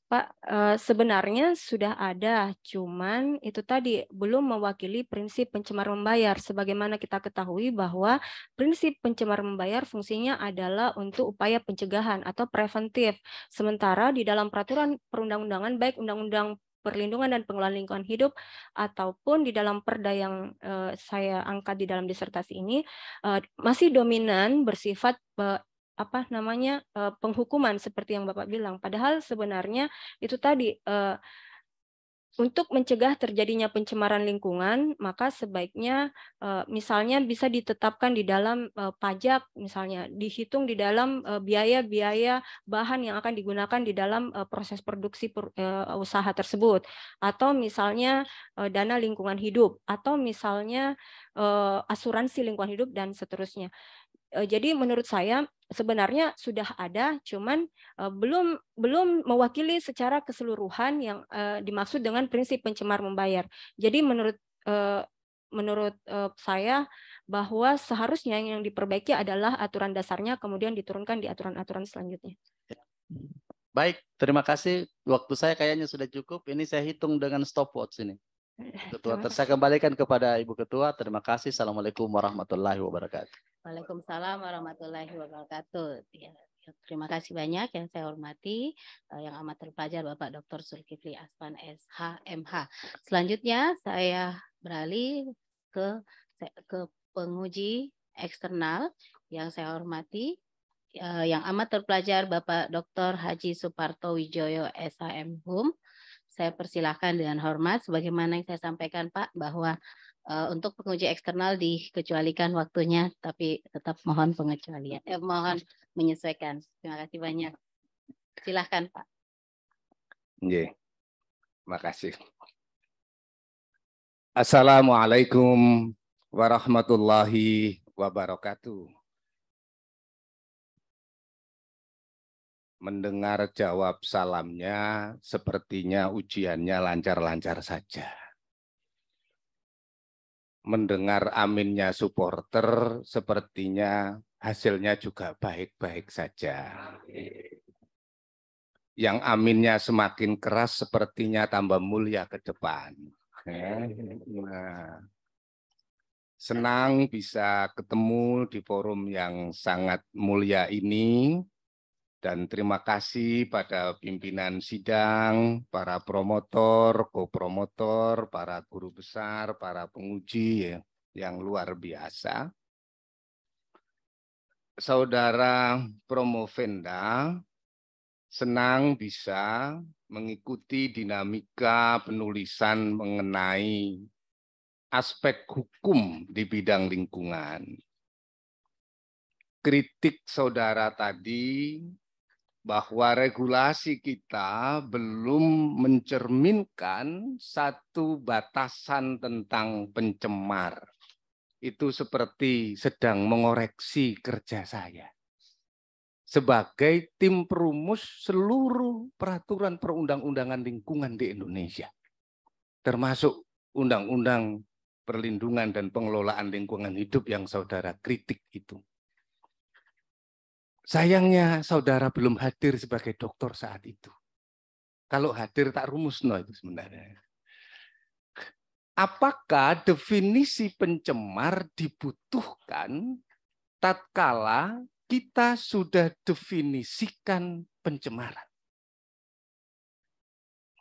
Pak, sebenarnya sudah ada, cuman itu tadi belum mewakili prinsip pencemar membayar. Sebagaimana kita ketahui bahwa prinsip pencemar membayar fungsinya adalah untuk upaya pencegahan atau preventif. Sementara di dalam peraturan perundang-undangan, baik undang-undang perlindungan dan pengelolaan lingkungan hidup ataupun di dalam perda yang saya angkat di dalam disertasi ini, masih dominan bersifat penghukuman seperti yang Bapak bilang. Padahal sebenarnya itu tadi untuk mencegah terjadinya pencemaran lingkungan, maka sebaiknya misalnya bisa ditetapkan di dalam pajak, misalnya dihitung di dalam biaya-biaya bahan yang akan digunakan di dalam proses produksi usaha tersebut, atau misalnya dana lingkungan hidup, atau misalnya asuransi lingkungan hidup dan seterusnya. Jadi menurut saya sebenarnya sudah ada, cuman belum mewakili secara keseluruhan yang dimaksud dengan prinsip pencemar membayar. Jadi menurut saya bahwa seharusnya yang diperbaiki adalah aturan dasarnya, kemudian diturunkan di aturan-aturan selanjutnya. Baik, terima kasih. Waktu saya kayaknya sudah cukup. Ini saya hitung dengan stopwatch ini. Ketua, saya kembalikan kepada Ibu Ketua. Terima kasih. Assalamualaikum warahmatullahi wabarakatuh. Waalaikumsalam warahmatullahi wabarakatuh. Ya, terima kasih banyak yang saya hormati, yang amat terpelajar Bapak Dr. Zulkifli Asman SH MH. Selanjutnya saya beralih ke penguji eksternal yang saya hormati, yang amat terpelajar Bapak Dr. Haji Suparto Wijoyo SH MHum. Saya persilahkan dengan hormat, sebagaimana yang saya sampaikan Pak, bahwa untuk penguji eksternal dikecualikan waktunya, tapi tetap mohon pengecualian, mohon menyesuaikan. Terima kasih banyak. Silahkan Pak. Nggih. Makasih. Assalamualaikum warahmatullahi wabarakatuh. Mendengar jawab salamnya, sepertinya ujiannya lancar-lancar saja. Mendengar aminnya supporter, sepertinya hasilnya juga baik-baik saja. Yang aminnya semakin keras, sepertinya tambah mulia ke depan. Nah, senang bisa ketemu di forum yang sangat mulia ini. Dan terima kasih pada pimpinan sidang, para promotor, kopromotor, para guru besar, para penguji yang luar biasa. Saudara Promovenda, senang bisa mengikuti dinamika penulisan mengenai aspek hukum di bidang lingkungan. Kritik saudara tadi bahwa regulasi kita belum mencerminkan satu batasan tentang pencemar. Itu seperti sedang mengoreksi kerja saya sebagai tim perumus seluruh peraturan perundang-undangan lingkungan di Indonesia, termasuk Undang-Undang Perlindungan dan Pengelolaan Lingkungan Hidup yang saudara kritik itu. Sayangnya saudara belum hadir sebagai dokter saat itu. Kalau hadir tak rumusno itu sebenarnya. Apakah definisi pencemar dibutuhkan tatkala kita sudah definisikan pencemaran?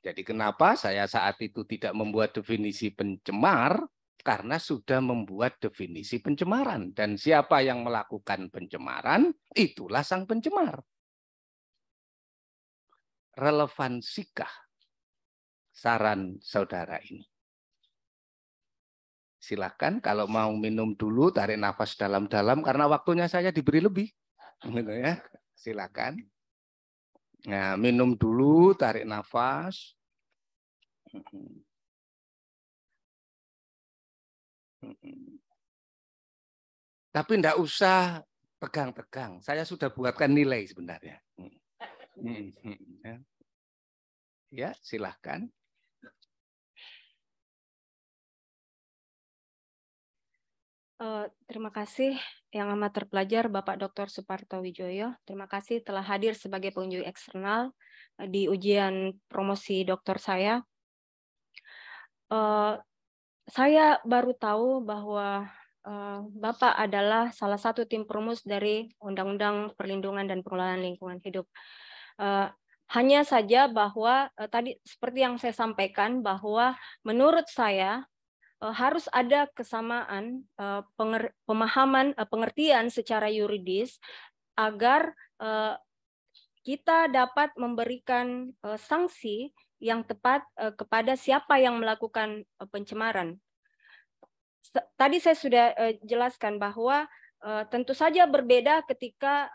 Jadi kenapa saya saat itu tidak membuat definisi pencemar? Karena sudah membuat definisi pencemaran. Dan siapa yang melakukan pencemaran, itulah sang pencemar. Relevansikah saran saudara ini? Silakan kalau mau minum dulu, tarik nafas dalam-dalam, karena waktunya saya diberi lebih. Gitu ya. Silakan. Nah, minum dulu, tarik nafas. Tapi enggak usah tegang-tegang. Saya sudah buatkan nilai sebenarnya. Ya, silahkan. Terima kasih yang amat terpelajar Bapak Dr. Suparto Wijoyo. Terima kasih telah hadir sebagai pengunjung eksternal di ujian promosi doktor saya. Saya baru tahu bahwa Bapak adalah salah satu tim perumus dari Undang-Undang Perlindungan dan Pengelolaan Lingkungan Hidup. Hanya saja bahwa tadi seperti yang saya sampaikan bahwa menurut saya harus ada kesamaan pemahaman pengertian secara yuridis agar kita dapat memberikan sanksi yang tepat kepada siapa yang melakukan pencemaran. Tadi saya sudah jelaskan bahwa tentu saja berbeda ketika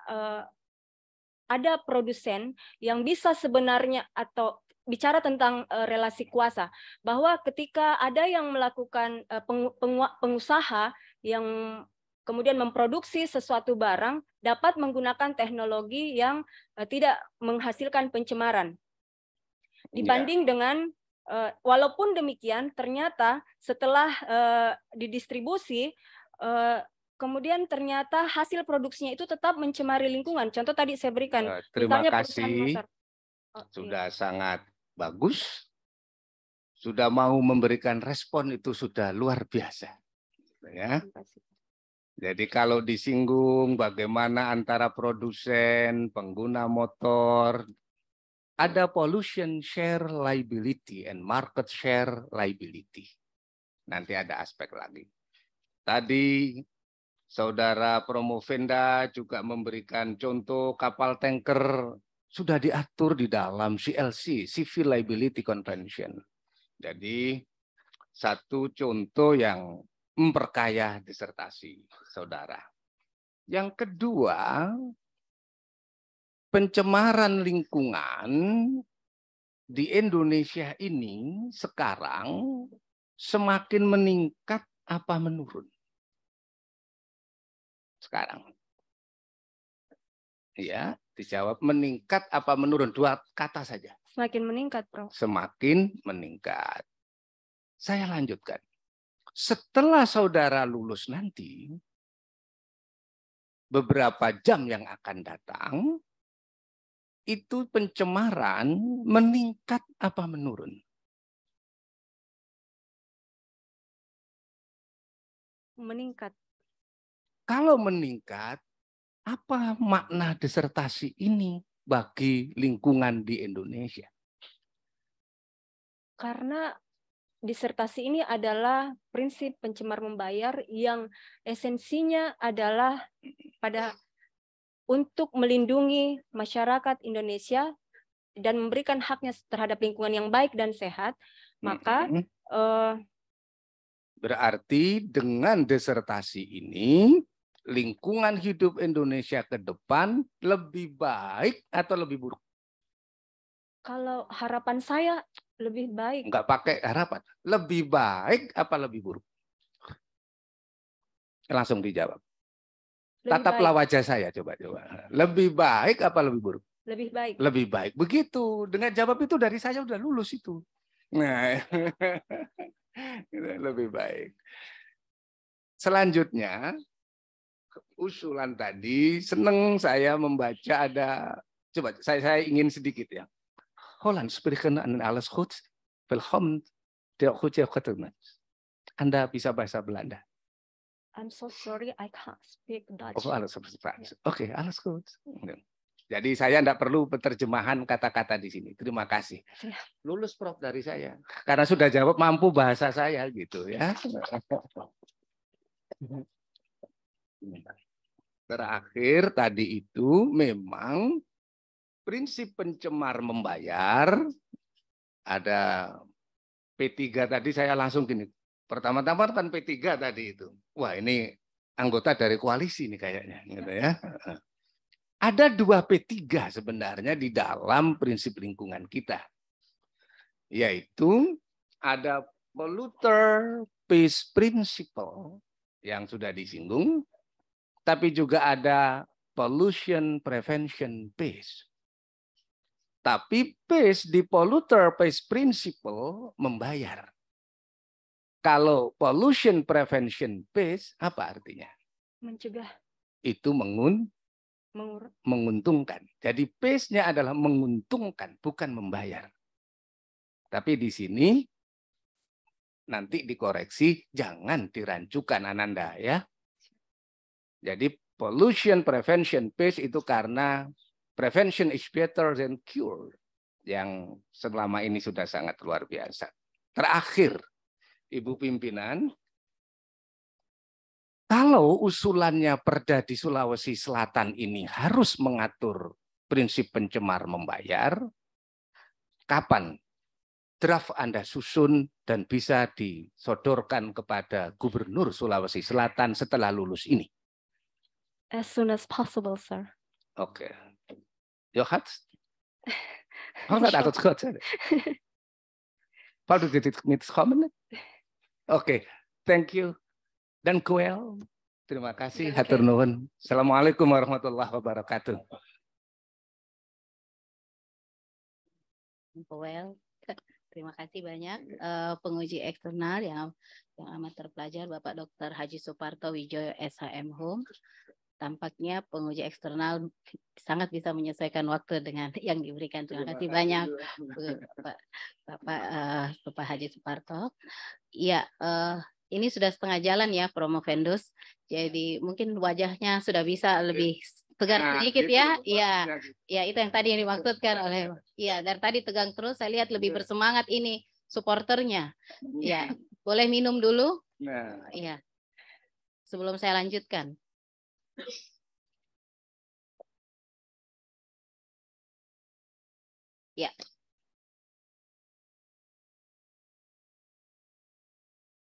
ada produsen yang bisa sebenarnya atau bicara tentang relasi kuasa, bahwa ketika ada yang melakukan pengusaha yang kemudian memproduksi sesuatu barang dapat menggunakan teknologi yang tidak menghasilkan pencemaran. Dibanding dengan walaupun demikian ternyata setelah didistribusi kemudian ternyata hasil produksinya itu tetap mencemari lingkungan. Contoh tadi saya berikan. Terima kasih. Sudah sangat bagus. Sudah mau memberikan respon itu sudah luar biasa. Ya. Jadi kalau disinggung bagaimana antara produsen, pengguna motor, ada pollution share liability and market share liability. Nanti ada aspek lagi. Tadi Saudara Promovenda juga memberikan contoh kapal tanker sudah diatur di dalam CLC, Civil Liability Convention. Jadi satu contoh yang memperkaya disertasi saudara. Yang kedua, pencemaran lingkungan di Indonesia ini sekarang semakin meningkat apa menurun? Sekarang. Ya, dijawab meningkat apa menurun? Dua kata saja. Semakin meningkat, Prof. Semakin meningkat. Saya lanjutkan. Setelah saudara lulus nanti, beberapa jam yang akan datang, itu pencemaran meningkat apa menurun? Meningkat. Kalau meningkat, apa makna disertasi ini bagi lingkungan di Indonesia? Karena disertasi ini adalah prinsip pencemar membayar yang esensinya adalah untuk melindungi masyarakat Indonesia dan memberikan haknya terhadap lingkungan yang baik dan sehat, maka berarti dengan disertasi ini lingkungan hidup Indonesia ke depan lebih baik atau lebih buruk? Kalau harapan saya lebih baik. Enggak pakai harapan. Lebih baik apa lebih buruk? Langsung dijawab. Lebih Tataplah baik. wajah saya, coba. Lebih baik apa lebih buruk? Lebih baik. Lebih baik. Begitu. Dengan jawab itu dari saya udah lulus itu. Nah, lebih baik. Selanjutnya, usulan tadi, senang saya membaca ada, coba saya ingin sedikit ya. Holland spreken aan alles goed. Welkom der goede gentleman. Anda bisa bahasa Belanda. I'm so sorry I can't speak Dutch. Oh, alles Oke, alles goed. Jadi saya tidak perlu penerjemahan kata-kata di sini. Terima kasih. Lulus Prof dari saya. Karena sudah jawab mampu bahasa saya gitu ya. Terakhir tadi itu memang prinsip pencemar membayar, ada P3 tadi saya langsung gini. Pertama-tama kan P3 tadi itu. Wah, ini anggota dari koalisi nih kayaknya gitu ya. Ada 2 P3 sebenarnya di dalam prinsip lingkungan kita. Yaitu ada polluter pays principle yang sudah disinggung, tapi juga ada pollution prevention pays. Tapi pays di polluter pays principle membayar. Kalau pollution prevention pays apa artinya? Mencegah. Itu menguntungkan. Jadi pays-nya adalah menguntungkan, bukan membayar. Tapi di sini nanti dikoreksi, jangan dirancukan Ananda ya. Jadi pollution prevention pays itu karena prevention is better than cure. Yang selama ini sudah sangat luar biasa. Terakhir, Ibu Pimpinan, kalau usulannya Perda di Sulawesi Selatan ini harus mengatur prinsip pencemar membayar, kapan draft Anda susun dan bisa disodorkan kepada Gubernur Sulawesi Selatan setelah lulus ini? As soon as possible, sir. Oke. Johat? Oké. Thank you. Dan Kuel. Terima kasih. Hatur nuhun. Assalamualaikum warahmatullahi wabarakatuh. Kuel. Terima kasih banyak penguji eksternal yang amat terpelajar Bapak Dr. Haji Suparto Wijoyo SHM Hum. Tampaknya penguji eksternal sangat bisa menyesuaikan waktu dengan yang diberikan. Terima kasih banyak Bapak Haji Suparto. Iya, ini sudah setengah jalan ya Promovendus. Jadi mungkin wajahnya sudah bisa lebih tegar sedikit ya. Iya, ya itu yang tadi yang dimaksudkan oleh. Iya, dari tadi tegang terus. Saya lihat lebih bersemangat ini supporternya. Iya, boleh minum dulu. Iya, sebelum saya lanjutkan. Ya.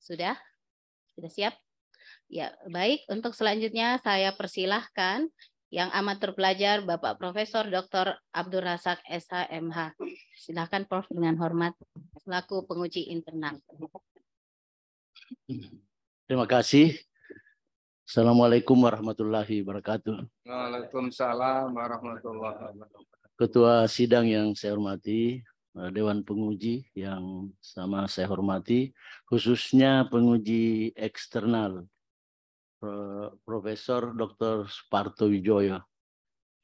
Sudah? Sudah siap? Ya, baik. Untuk selanjutnya saya persilahkan yang amat terpelajar Bapak Profesor Dr. Abdul Razak SHMH. Silakan Prof dengan hormat selaku penguji internal. Terima kasih. Assalamualaikum warahmatullahi wabarakatuh. Waalaikumsalam warahmatullahi wabarakatuh. Ketua sidang yang saya hormati, Dewan Penguji yang sama saya hormati, khususnya penguji eksternal, Profesor Dr. Suparto Wijoyo.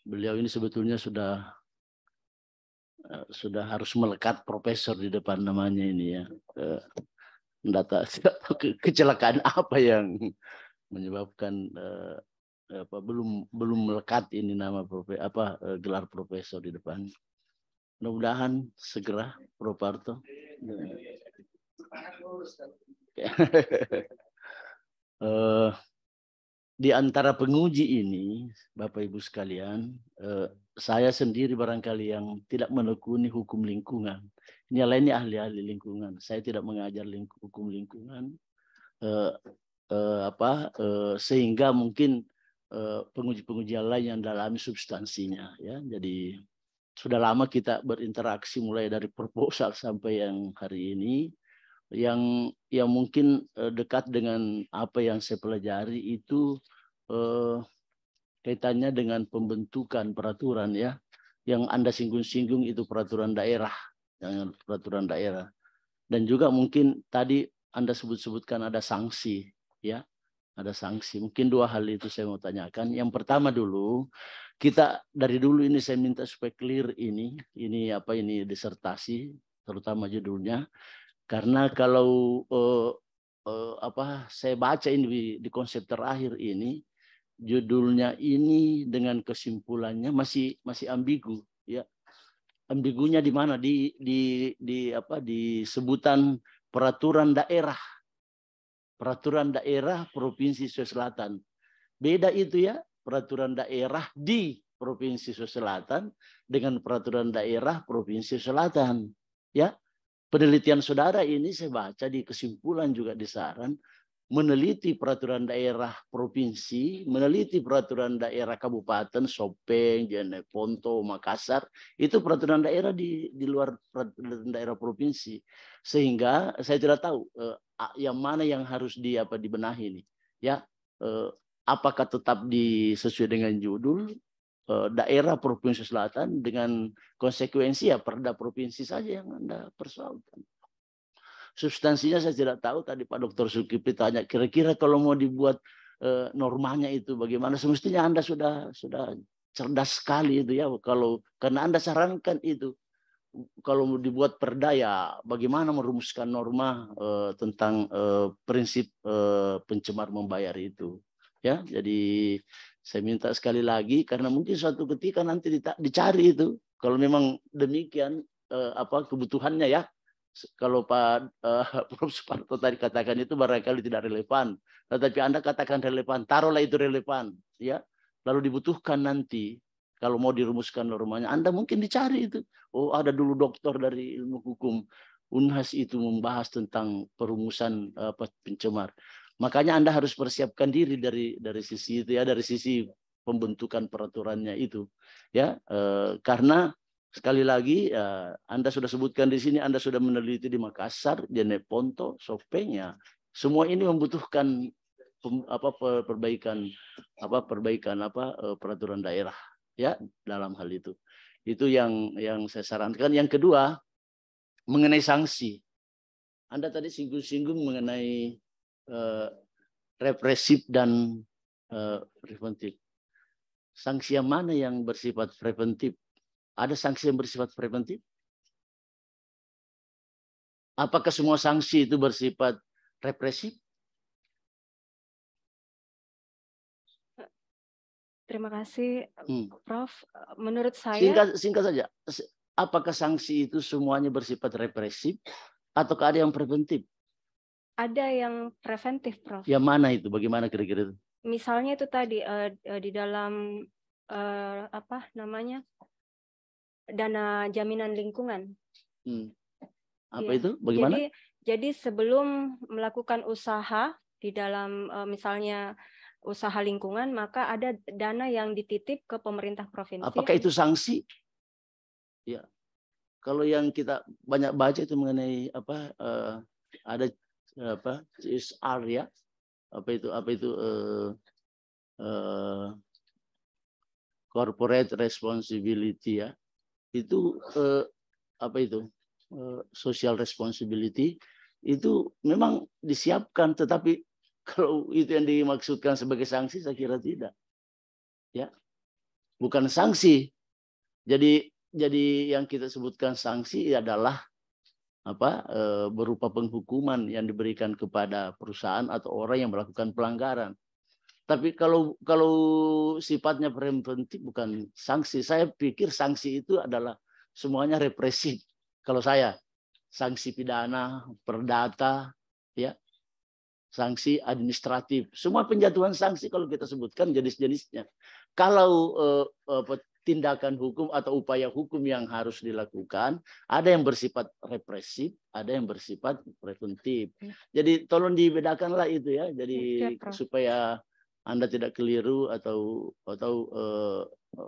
Beliau ini sebetulnya sudah harus melekat profesor di depan namanya ini ya. Kecelakaan apa yang menyebabkan belum melekat ini nama gelar profesor di depan. Mudah-mudahan segera Prof. Parto. Di antara penguji ini, Bapak Ibu sekalian, saya sendiri barangkali yang tidak menekuni hukum lingkungan. Ini lainnya ahli-ahli lingkungan. Saya tidak mengajar hukum lingkungan. sehingga mungkin penguji-penguji lain yang dalami substansinya, ya. Jadi sudah lama kita berinteraksi mulai dari proposal sampai yang hari ini, yang mungkin dekat dengan apa yang saya pelajari itu kaitannya dengan pembentukan peraturan, ya. Yang Anda singgung-singgung itu peraturan daerah, dan juga mungkin tadi Anda sebutkan ada sanksi, ya. Ada sanksi. Mungkin dua hal itu saya mau tanyakan. Yang pertama dulu, kita dari dulu ini saya minta supaya clear ini disertasi, terutama judulnya, karena kalau saya baca ini di konsep terakhir ini, judulnya ini dengan kesimpulannya masih ambigu, ya. Ambigunya di mana? Di sebutan peraturan daerah Provinsi Sulawesi Selatan. Beda itu, ya, peraturan daerah di Provinsi Sulawesi Selatan dengan peraturan daerah Provinsi Selatan, ya. Penelitian saudara ini saya baca di kesimpulan juga di saran, meneliti peraturan daerah provinsi, meneliti peraturan daerah kabupaten, Sopeng, Jeneponto, Makassar, itu peraturan daerah di luar peraturan daerah provinsi. Sehingga saya tidak tahu yang mana yang harus dibenahi ini, ya. Apakah tetap sesuai dengan judul daerah Provinsi Selatan dengan konsekuensi ya perda provinsi saja yang Anda persoalkan. Substansinya saya tidak tahu. Tadi Pak Dr. Zulkifli tanya, kira-kira kalau mau dibuat normanya itu bagaimana? Semestinya Anda sudah cerdas sekali itu, ya. Karena Anda sarankan itu, kalau mau dibuat perda, ya bagaimana merumuskan norma tentang prinsip pencemar membayar itu, ya. Jadi saya minta sekali lagi, karena mungkin suatu ketika nanti dicari itu, kalau memang demikian kebutuhannya, ya. Kalau Pak Prof. Suparto tadi katakan itu barangkali tidak relevan, tetapi Anda katakan relevan, taruhlah itu relevan, ya. Lalu dibutuhkan nanti kalau mau dirumuskan normanya, Anda mungkin dicari itu. Oh, ada dulu doktor dari ilmu hukum Unhas itu membahas tentang perumusan pencemar. Makanya Anda harus persiapkan diri dari sisi itu, ya, dari sisi pembentukan peraturannya itu, ya. Karena sekali lagi, Anda sudah sebutkan di sini, Anda sudah meneliti di Makassar, Jeneponto, Sopengnya. Semua ini membutuhkan perbaikan peraturan daerah, ya, dalam hal itu. Itu yang saya sarankan. Yang kedua, mengenai sanksi. Anda tadi singgung-singgung mengenai represif dan preventif. Sanksi yang mana yang bersifat preventif? Ada sanksi yang bersifat preventif? Apakah semua sanksi itu bersifat represif? Terima kasih, Prof. Menurut saya, singkat saja. Apakah sanksi itu semuanya bersifat represif ataukah ada yang preventif? Ada yang preventif, Prof. Yang mana itu? Bagaimana kira-kira itu? Misalnya itu tadi di dalam dana jaminan lingkungan. Apa itu? Bagaimana? Jadi sebelum melakukan usaha di dalam misalnya usaha lingkungan, maka ada dana yang dititip ke pemerintah provinsi. Apakah itu sanksi? Ya. Kalau yang kita banyak baca itu mengenai ada CSR, ya. Apa itu corporate responsibility, ya. Itu social responsibility itu memang disiapkan, tetapi kalau itu yang dimaksudkan sebagai sanksi, saya kira tidak, ya. Bukan sanksi. Jadi yang kita sebutkan sanksi adalah berupa penghukuman yang diberikan kepada perusahaan atau orang yang melakukan pelanggaran. Tapi kalau sifatnya preventif bukan sanksi. Saya pikir sanksi itu adalah semuanya represif. Kalau saya, sanksi pidana, perdata, ya, sanksi administratif, semua penjatuhan sanksi kalau kita sebutkan jenis-jenisnya. Kalau tindakan hukum atau upaya hukum yang harus dilakukan. Ada yang bersifat represif, ada yang bersifat preventif. Jadi tolong dibedakanlah itu ya. Jadi supaya Anda tidak keliru atau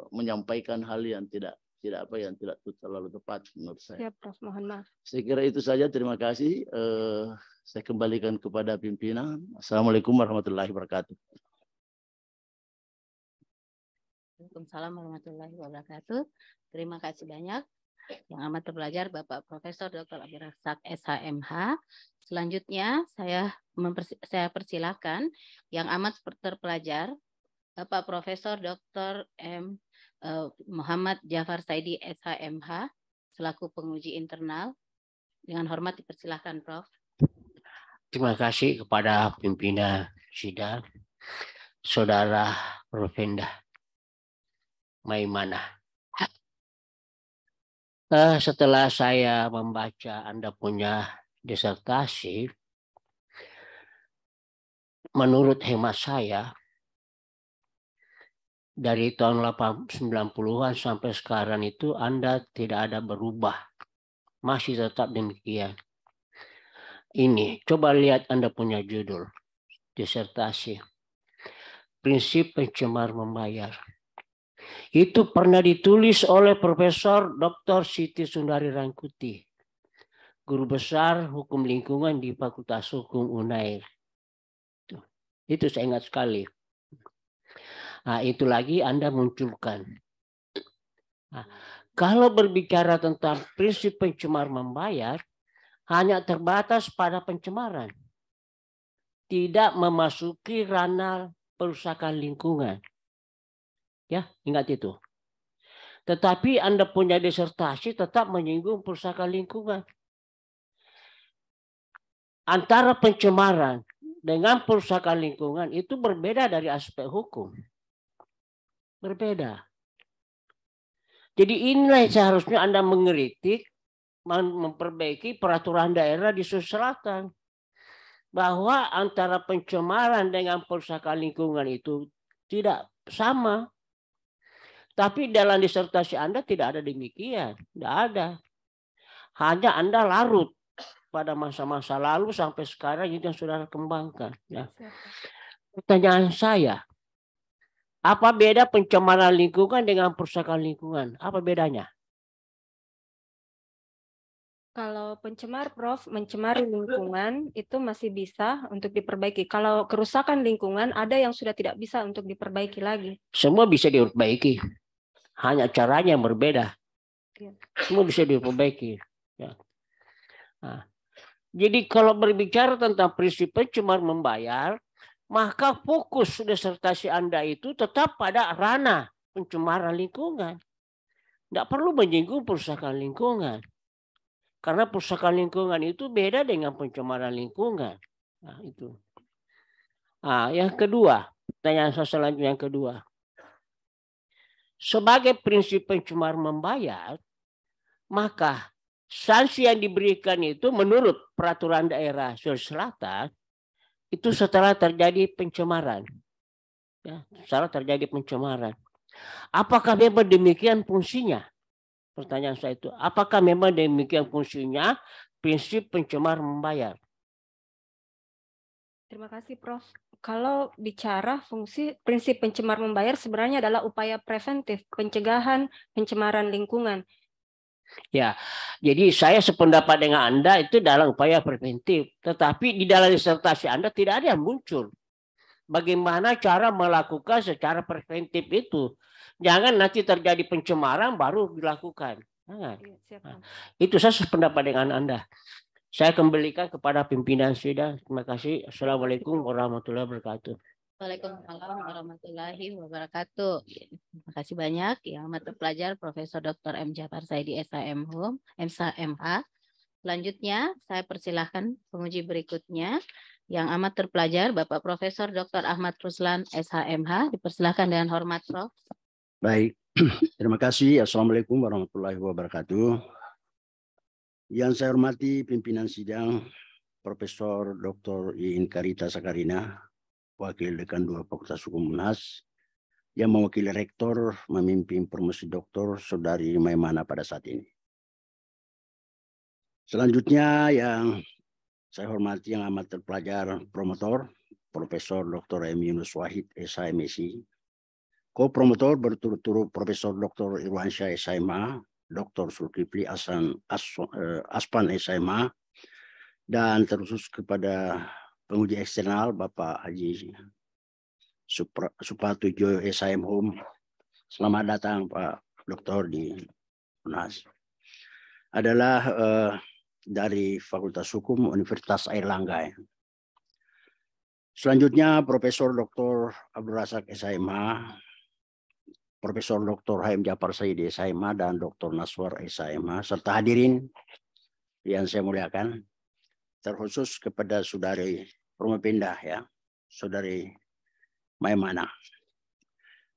menyampaikan hal yang tidak terlalu tepat menurut saya. Siap, Prof. Mohon maaf. Saya kira itu saja. Terima kasih. Saya kembalikan kepada pimpinan. Assalamualaikum warahmatullahi wabarakatuh. Waalaikumsalam warahmatullahi wabarakatuh. Terima kasih banyak yang amat terpelajar Bapak Profesor Dr. Abdul Razak SHMH. Selanjutnya saya persilakan yang amat terpelajar Bapak Profesor Dr. M. Muhammad Jafar Saidi SHMH selaku penguji internal. Dengan hormat dipersilakan, Prof. Terima kasih kepada pimpinan sidang, Saudara Profenda Maimanah. Setelah saya membaca Anda punya disertasi, menurut hemat saya, dari tahun 90-an sampai sekarang itu Anda tidak ada berubah. Masih tetap demikian. Ini, coba lihat Anda punya judul disertasi. Prinsip pencemar membayar. Itu pernah ditulis oleh Profesor Dr. Siti Sundari Rangkuti, Guru Besar Hukum Lingkungan di Fakultas Hukum UNAIR. Itu saya ingat sekali. Nah, itu lagi Anda munculkan. Nah, kalau berbicara tentang prinsip pencemar membayar, hanya terbatas pada pencemaran. Tidak memasuki ranah perusakan lingkungan. Ya, ingat itu. Tetapi Anda punya disertasi tetap menyinggung perusakan lingkungan. Antara pencemaran dengan perusakan lingkungan itu berbeda dari aspek hukum. Berbeda. Jadi inilah yang seharusnya Anda mengkritik, memperbaiki peraturan daerah di Sulawesi Selatan. Bahwa antara pencemaran dengan perusakan lingkungan itu tidak sama. Tapi dalam disertasi Anda tidak ada demikian. Tidak ada. Hanya Anda larut pada masa-masa lalu sampai sekarang itu yang sudah kembangkan. Ya. Pertanyaan saya, apa beda pencemaran lingkungan dengan perusakan lingkungan? Apa bedanya? Kalau pencemar, Prof, mencemari lingkungan itu masih bisa untuk diperbaiki. Kalau kerusakan lingkungan ada yang sudah tidak bisa untuk diperbaiki lagi. Semua bisa diperbaiki. Hanya caranya yang berbeda. Semua bisa diperbaiki. Ya. Nah, jadi kalau berbicara tentang prinsip pencemar membayar, maka fokus disertasi Anda itu tetap pada ranah pencemaran lingkungan. Tidak perlu menyinggung perusakan lingkungan. Karena perusakan lingkungan itu beda dengan pencemaran lingkungan. Nah, itu. Nah, yang kedua, pertanyaan saya selanjutnya yang kedua. Sebagai prinsip pencemar membayar, maka sanksi yang diberikan itu menurut peraturan daerah Sulawesi Selatan itu setelah terjadi pencemaran. Ya, setelah terjadi pencemaran. Apakah memang demikian fungsinya? Pertanyaan saya itu, apakah memang demikian fungsinya prinsip pencemar membayar? Terima kasih, Prof. Kalau bicara fungsi prinsip pencemar membayar sebenarnya adalah upaya preventif, pencegahan pencemaran lingkungan. Ya, jadi saya sependapat dengan Anda itu dalam upaya preventif. Tetapi di dalam disertasi Anda tidak ada yang muncul. Bagaimana cara melakukan secara preventif itu. Jangan nanti terjadi pencemaran baru dilakukan. Nah, itu saya sependapat dengan Anda. Saya kembalikan kepada pimpinan sidang. Terima kasih. Assalamualaikum warahmatullahi wabarakatuh. Waalaikumsalam warahmatullahi wabarakatuh. Terima kasih banyak yang amat terpelajar Profesor Dr. M. Jafar Saidi SHMH. Selanjutnya saya persilahkan penguji berikutnya yang amat terpelajar Bapak Profesor Dr. Ahmad Ruslan SHMH. Dipersilahkan dengan hormat, Prof. Baik, terima kasih. Assalamualaikum warahmatullahi wabarakatuh. Yang saya hormati pimpinan sidang Profesor Dr. Iin Karita Sakarina, Wakil Dekan 2 Fakultas Hukum UNHAS, yang mewakili rektor memimpin promosi doktor Saudari Maimana pada saat ini. Selanjutnya yang saya hormati yang amat terpelajar promotor, Profesor Dr. M. Yunus Wahid, SHMSI, ko-promotor berturut-turut Profesor Dr. Irwansyah, SHMA, Dr. Zulkifli Aspan, SHMA, dan terkhusus kepada penguji eksternal Bapak Haji Suparto Wijoyo, SHM Home. Selamat datang Pak Doktor di UNAS. Adalah dari Fakultas Hukum Universitas Airlangga. Selanjutnya Profesor Dr. Abdul Razak, SHMH, Profesor Dr. Haim Jafar Said, SHMH, dan Dr. Naswar, SHMH, serta hadirin yang saya muliakan, terkhusus kepada Saudari Promopindah, ya, Saudari Maimana.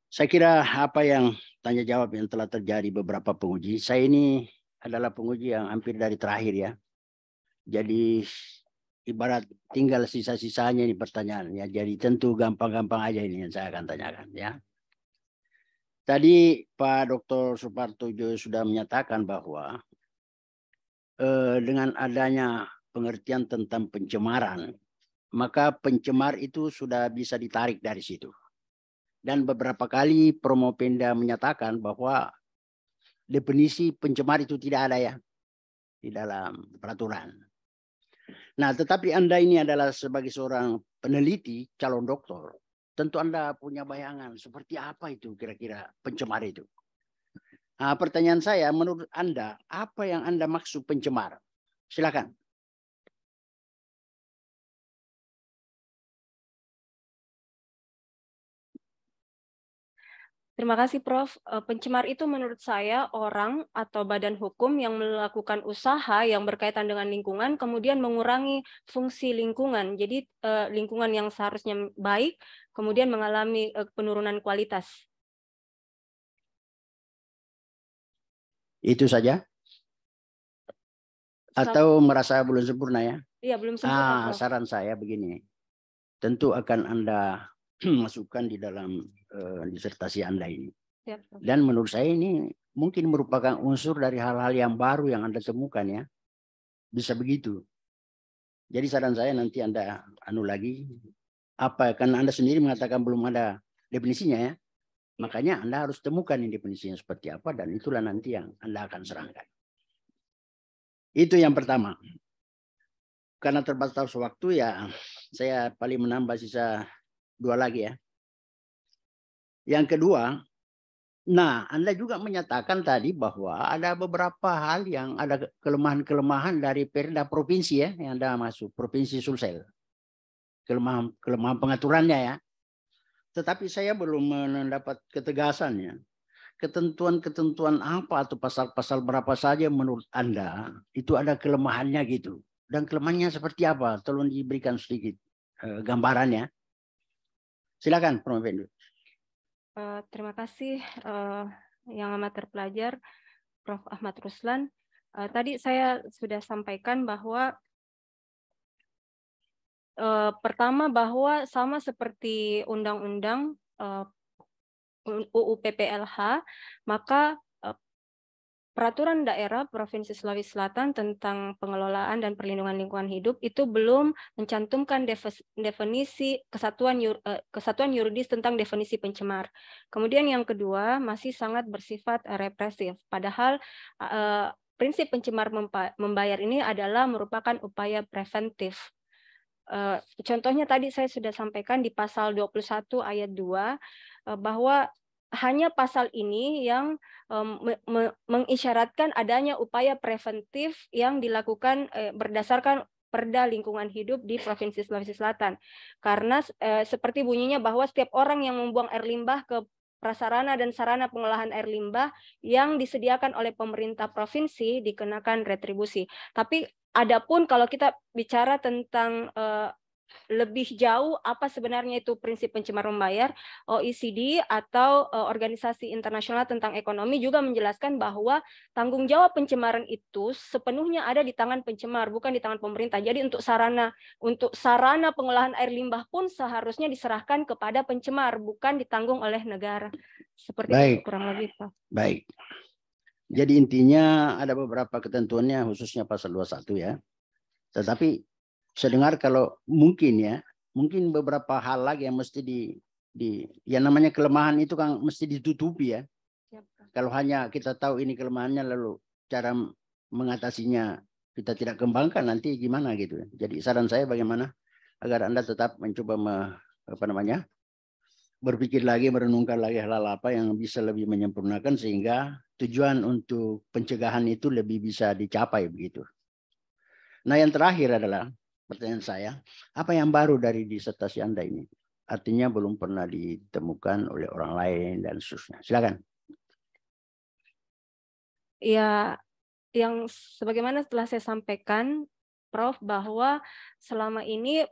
Saya kira apa yang tanya jawab yang telah terjadi beberapa penguji, saya ini adalah penguji yang hampir dari terakhir, ya. Jadi ibarat tinggal sisa-sisanya ini pertanyaan, ya. Jadi tentu gampang-gampang aja ini yang saya akan tanyakan, ya. Tadi Pak Dr. Suparto Wijoyo sudah menyatakan bahwa dengan adanya pengertian tentang pencemaran, maka pencemar itu sudah bisa ditarik dari situ. Dan beberapa kali Promopinda menyatakan bahwa definisi pencemar itu tidak ada, ya, di dalam peraturan. Nah, tetapi Anda ini adalah sebagai seorang peneliti, calon doktor, tentu Anda punya bayangan seperti apa itu kira-kira pencemar itu. Nah, pertanyaan saya, menurut Anda, apa yang Anda maksud pencemar? Silakan. Terima kasih, Prof. Pencemar itu menurut saya orang atau badan hukum yang melakukan usaha yang berkaitan dengan lingkungan, kemudian mengurangi fungsi lingkungan. Jadi lingkungan yang seharusnya baik, kemudian mengalami penurunan kualitas. Itu saja? Atau merasa belum sempurna, ya? Iya, belum sempurna, Prof. Saran saya begini, tentu akan Anda masukkan di dalam disertasi Anda ini. Siap. Dan menurut saya ini mungkin merupakan unsur dari hal-hal yang baru yang Anda temukan, ya. Bisa begitu. Jadi saran saya nanti Anda lagi apa, karena Anda sendiri mengatakan belum ada definisinya, ya. Makanya Anda harus temukan ini definisinya seperti apa, dan itulah nanti yang Anda akan serahkan. Itu yang pertama. Karena terbatas waktu, ya saya paling menambah sisa 2 lagi, ya. Yang kedua, nah Anda juga menyatakan tadi bahwa ada beberapa hal yang ada kelemahan-kelemahan dari Perda provinsi, ya, yang Anda masuk, Provinsi Sulsel. Kelemahan pengaturannya, ya. Tetapi saya belum mendapat ketegasannya. Ketentuan-ketentuan apa atau pasal-pasal berapa saja menurut Anda itu ada kelemahannya gitu. Dan kelemahannya seperti apa? Tolong diberikan sedikit gambarannya. Silakan, Prof. Fendu. Terima kasih yang amat terpelajar, Prof. Ahmad Ruslan. Tadi saya sudah sampaikan bahwa pertama bahwa sama seperti Undang-Undang UU PPLH, maka Peraturan Daerah Provinsi Sulawesi Selatan tentang pengelolaan dan perlindungan lingkungan hidup itu belum mencantumkan definisi kesatuan yuridis tentang definisi pencemar. Kemudian yang kedua masih sangat bersifat represif. Padahal prinsip pencemar membayar ini adalah merupakan upaya preventif. Contohnya tadi saya sudah sampaikan di pasal 21 ayat 2 bahwa hanya pasal ini yang mengisyaratkan adanya upaya preventif yang dilakukan berdasarkan Perda Lingkungan Hidup di Provinsi Sulawesi Selatan. Karena seperti bunyinya bahwa setiap orang yang membuang air limbah ke prasarana dan sarana pengolahan air limbah yang disediakan oleh pemerintah provinsi dikenakan retribusi. Tapi adapun kalau kita bicara tentang lebih jauh apa sebenarnya itu prinsip pencemar membayar, OECD atau Organisasi Internasional tentang Ekonomi juga menjelaskan bahwa tanggung jawab pencemaran itu sepenuhnya ada di tangan pencemar, bukan di tangan pemerintah. Jadi untuk sarana pengolahan air limbah pun seharusnya diserahkan kepada pencemar, bukan ditanggung oleh negara. Seperti itu kurang lebih, Pak. Baik. Jadi intinya ada beberapa ketentuannya khususnya pasal 21 ya. Tetapi saya dengar kalau mungkin beberapa hal lagi yang mesti yang namanya kelemahan itu kan mesti ditutupi ya. Kalau hanya kita tahu ini kelemahannya lalu cara mengatasinya kita tidak kembangkan nanti gimana gitu. Jadi saran saya bagaimana agar Anda tetap mencoba berpikir lagi, merenungkan lagi hal apa yang bisa lebih menyempurnakan sehingga tujuan untuk pencegahan itu lebih bisa dicapai begitu. Nah, yang terakhir adalah pertanyaan saya, apa yang baru dari disertasi Anda ini? Artinya belum pernah ditemukan oleh orang lain dan seterusnya. Silakan. Ya, yang sebagaimana telah saya sampaikan, Prof, bahwa selama ini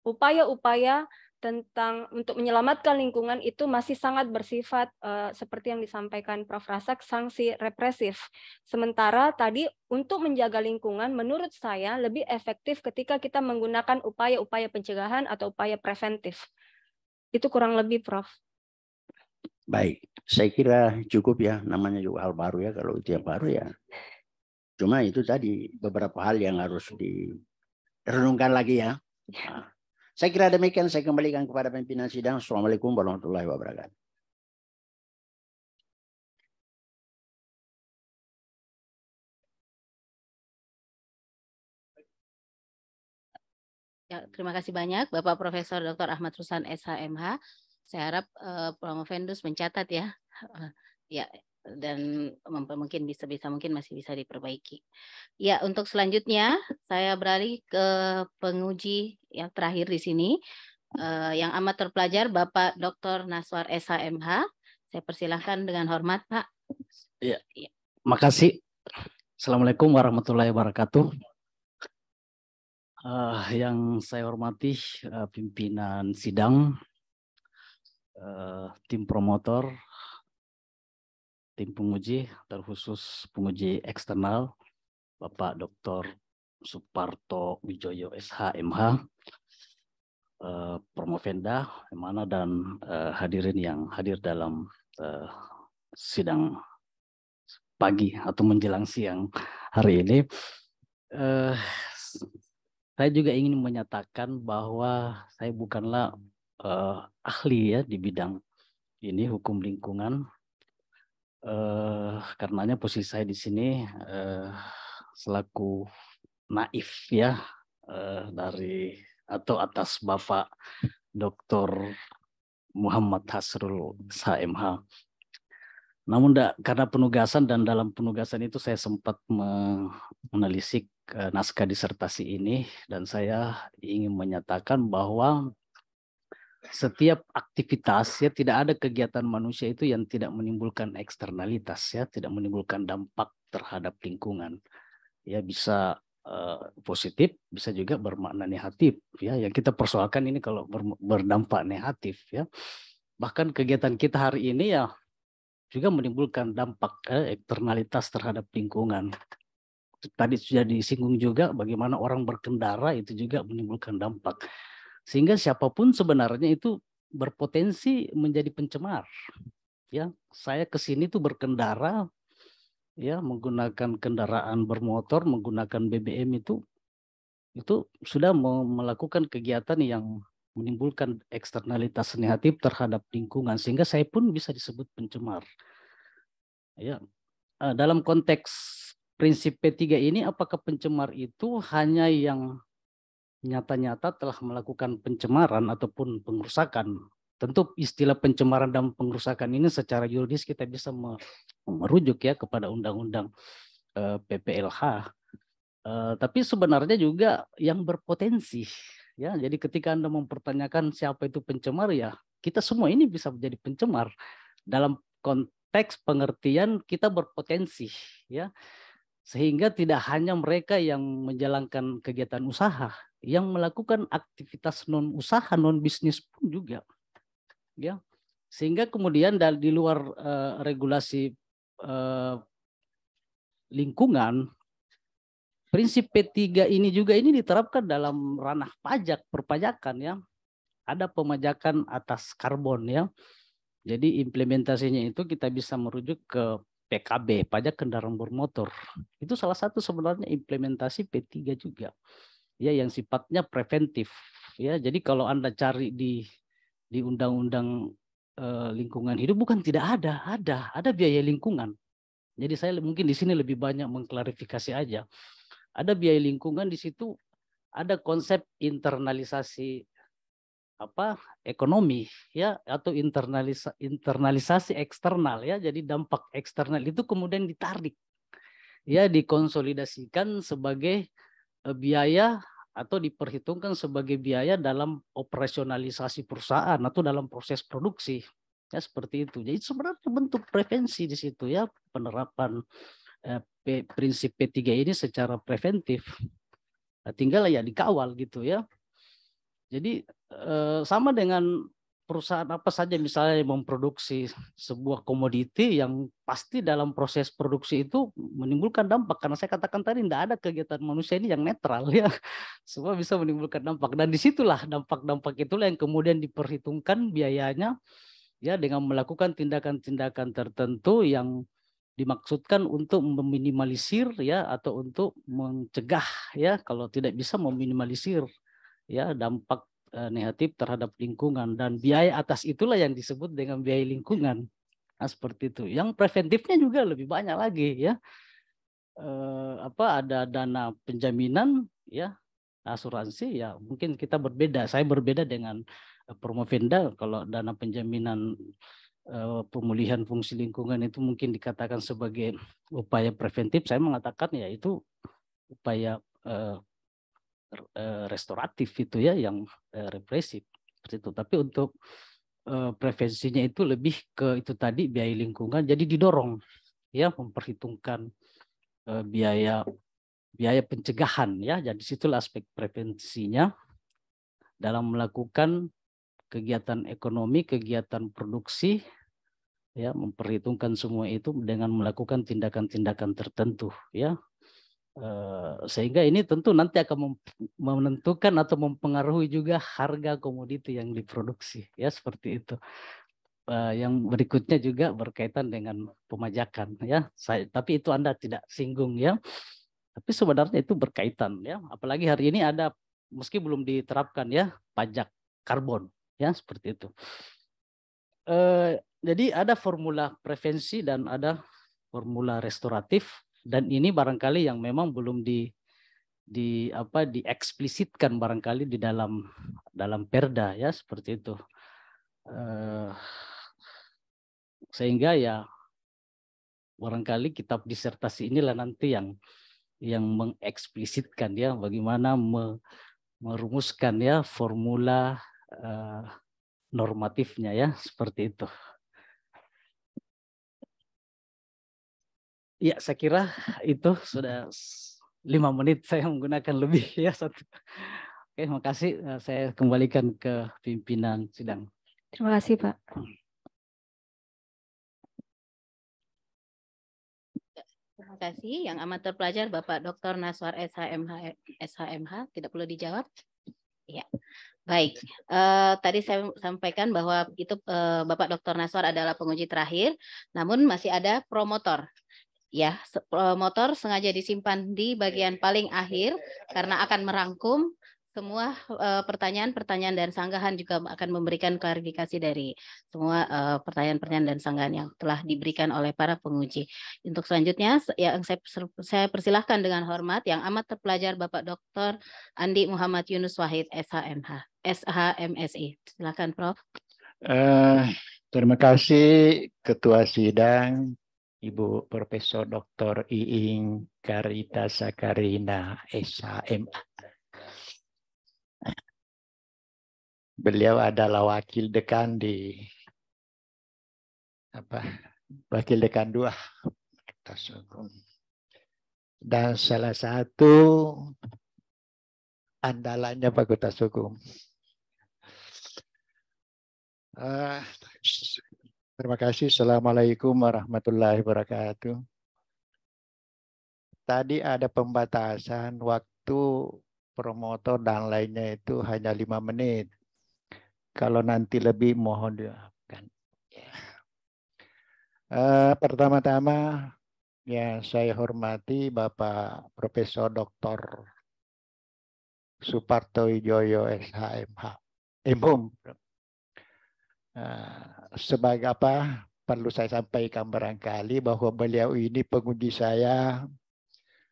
upaya-upaya tentang untuk menyelamatkan lingkungan itu masih sangat bersifat seperti yang disampaikan Prof. Rasak, sanksi represif. Sementara tadi untuk menjaga lingkungan menurut saya lebih efektif ketika kita menggunakan upaya-upaya pencegahan atau upaya preventif. Itu kurang lebih, Prof. Baik, saya kira cukup ya, namanya juga hal baru ya, kalau itu yang baru ya. Cuma itu tadi beberapa hal yang harus direnungkan lagi ya. Nah, saya kira demikian, saya kembalikan kepada pimpinan sidang. Assalamualaikum warahmatullahi wabarakatuh. Ya, terima kasih banyak Bapak Profesor Dr. Ahmad Ruslan SHMH. Saya harap Promovendus mencatat ya. Ya, dan mungkin mungkin masih bisa diperbaiki. Ya, untuk selanjutnya saya beralih ke penguji yang terakhir di sini, yang amat terpelajar Bapak Dr. Naswar SHMH. Saya persilahkan dengan hormat, Pak. Ya, makasih. Assalamualaikum warahmatullahi wabarakatuh. Yang saya hormati pimpinan sidang, tim promotor, tim penguji, terkhusus penguji eksternal, Bapak Dr. Suparto Wijoyo SHMH, Promovenda, dan hadirin yang hadir dalam sidang pagi atau menjelang siang hari ini. Saya juga ingin menyatakan bahwa saya bukanlah ahli ya di bidang ini, hukum lingkungan. Karenanya posisi saya di sini selaku naif ya dari atau atas Bapak Dr. Muhammad Hasrul SHMH. Namun karena penugasan dan dalam penugasan itu saya sempat menelisik naskah disertasi ini dan saya ingin menyatakan bahwa setiap aktivitas ya tidak ada kegiatan manusia itu yang tidak menimbulkan eksternalitas ya, tidak menimbulkan dampak terhadap lingkungan. Ya bisa positif, bisa juga bermakna negatif ya. Yang kita persoalkan ini kalau berdampak negatif ya. Bahkan kegiatan kita hari ini ya juga menimbulkan dampak eksternalitas terhadap lingkungan. Tadi sudah disinggung juga bagaimana orang berkendara itu juga menimbulkan dampak. Sehingga siapapun sebenarnya itu berpotensi menjadi pencemar. Ya, saya ke sini tuh berkendara ya, menggunakan kendaraan bermotor, menggunakan BBM itu sudah melakukan kegiatan yang menimbulkan eksternalitas negatif terhadap lingkungan sehingga saya pun bisa disebut pencemar. Ya. Dalam konteks prinsip P3 ini, apakah pencemar itu hanya yang nyata-nyata telah melakukan pencemaran ataupun pengerusakan? Tentu istilah pencemaran dan pengerusakan ini secara yuridis kita bisa merujuk ya kepada undang-undang PPLH. Tapi sebenarnya juga yang berpotensi ya. Jadi ketika Anda mempertanyakan siapa itu pencemar ya, kita semua ini bisa menjadi pencemar dalam konteks pengertian kita berpotensi ya. Sehingga tidak hanya mereka yang menjalankan kegiatan usaha, yang melakukan aktivitas non usaha, non bisnis pun juga, ya. Sehingga kemudian di luar regulasi lingkungan, prinsip P3 ini juga ini diterapkan dalam ranah pajak, perpajakan, ya. Ada pemajakan atas karbon, ya. Jadi implementasinya itu kita bisa merujuk ke PKB, pajak kendaraan bermotor. Itu salah satu sebenarnya implementasi P3 juga, ya, yang sifatnya preventif, ya. Jadi kalau Anda cari di undang-undang lingkungan hidup, bukan tidak ada biaya lingkungan. Jadi saya mungkin di sini lebih banyak mengklarifikasi aja. Ada biaya lingkungan di situ, ada konsep internalisasi ekonomi, ya, atau internalisasi eksternal, ya. Jadi dampak eksternal itu kemudian ditarik, ya, dikonsolidasikan sebagai biaya atau diperhitungkan sebagai biaya dalam operasionalisasi perusahaan atau dalam proses produksi, ya, seperti itu. Jadi sebenarnya bentuk prevensi di situ, ya, penerapan prinsip P3 ini secara preventif. Tinggal ya dikawal gitu, ya. Jadi sama dengan perusahaan apa saja misalnya yang memproduksi sebuah komoditi yang pasti dalam proses produksi itu menimbulkan dampak, karena saya katakan tadi tidak ada kegiatan manusia ini yang netral, ya. Semua bisa menimbulkan dampak, dan disitulah dampak-dampak itulah yang kemudian diperhitungkan biayanya, ya, dengan melakukan tindakan-tindakan tertentu yang dimaksudkan untuk meminimalisir, ya, atau untuk mencegah, ya, kalau tidak bisa meminimalisir, ya, dampak negatif terhadap lingkungan, dan biaya atas itulah yang disebut dengan biaya lingkungan. Nah, seperti itu. Yang preventifnya juga lebih banyak lagi, ya. Ada dana penjaminan, ya, asuransi, ya, mungkin kita berbeda. Saya berbeda dengan Promovenda. Kalau dana penjaminan pemulihan fungsi lingkungan itu mungkin dikatakan sebagai upaya preventif, saya mengatakan ya itu upaya restoratif itu, ya, yang represif seperti itu. Tapi untuk prevensinya itu lebih ke itu tadi biaya lingkungan, jadi didorong, ya, memperhitungkan biaya pencegahan, ya. Jadi situlah aspek prevensinya dalam melakukan kegiatan ekonomi, kegiatan produksi, ya, memperhitungkan semua itu dengan melakukan tindakan-tindakan tertentu, ya. Sehingga ini tentu nanti akan menentukan atau mempengaruhi juga harga komoditi yang diproduksi, ya, seperti itu. Yang berikutnya juga berkaitan dengan pemajakan, ya. Tapi itu Anda tidak singgung, ya. Tapi sebenarnya itu berkaitan, ya. Apalagi hari ini ada, meski belum diterapkan, ya, pajak karbon, ya, seperti itu. Jadi ada formula prevensi dan ada formula restoratif. Dan ini barangkali yang memang belum dieksplisitkan barangkali di dalam perda, ya, seperti itu. Sehingga ya barangkali kitab disertasi inilah nanti yang mengeksplisitkan, ya, bagaimana merumuskan, ya, formula normatifnya, ya, seperti itu. Ya, saya kira itu sudah 5 menit saya menggunakan lebih, ya, satu. Oke, makasih. Saya kembalikan ke pimpinan sidang. Terima kasih, Pak. Terima kasih. Yang amat terpelajar Bapak Dr. Naswar SHMH, tidak perlu dijawab. Ya, baik. Tadi saya sampaikan bahwa itu Bapak Dr. Naswar adalah penguji terakhir, namun masih ada promotor. Ya, promotor sengaja disimpan di bagian paling akhir karena akan merangkum semua pertanyaan-pertanyaan dan sanggahan, juga akan memberikan klarifikasi dari semua pertanyaan-pertanyaan dan sanggahan yang telah diberikan oleh para penguji. Untuk selanjutnya, yang saya persilahkan dengan hormat yang amat terpelajar Bapak Dr. Andi Muhammad Yunus Wahid, SHMSI. Silakan, Prof. Terima kasih Ketua Sidang, Ibu Profesor Dr. Iing Karita Sakarina, SHMA. Beliau adalah wakil dekan wakil dekan 2 Fakultas Hukum. dan salah satu andalannya Fakultas Hukum. Terima kasih. Assalamualaikum warahmatullahi wabarakatuh. Tadi ada pembatasan waktu promotor dan lainnya itu hanya 5 menit. Kalau nanti lebih mohon dimaafkan. Pertama-tama yang saya hormati Bapak Profesor Dr. Suparto Wijoyo SHMH. Sebagai apa perlu saya sampaikan barangkali bahwa beliau ini penguji saya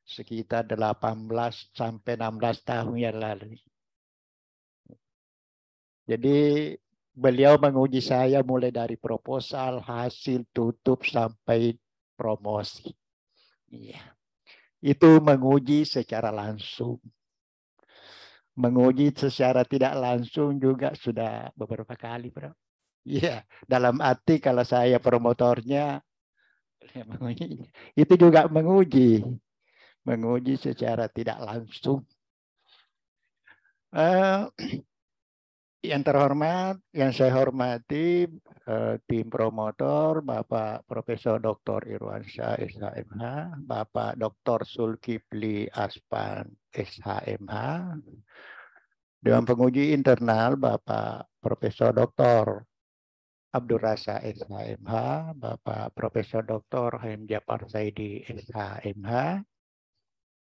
sekitar 18 sampai 16 tahun yang lalu. Jadi beliau menguji saya mulai dari proposal, hasil, tutup, sampai promosi. Iya. Itu menguji secara langsung. Menguji secara tidak langsung juga sudah beberapa kali, bro. Iya, dalam arti kalau saya promotornya, itu juga menguji. Menguji secara tidak langsung. Yang terhormat, yang saya hormati tim promotor, Bapak Profesor Dr. Irwansyah SHMH, Bapak Dr. Zulkifli Aspan SHMH, Dewan Penguji Internal Bapak Profesor Dr. Abdul Rasa SHMH, Bapak Profesor Dr. Haim Japar Saidi SHMH,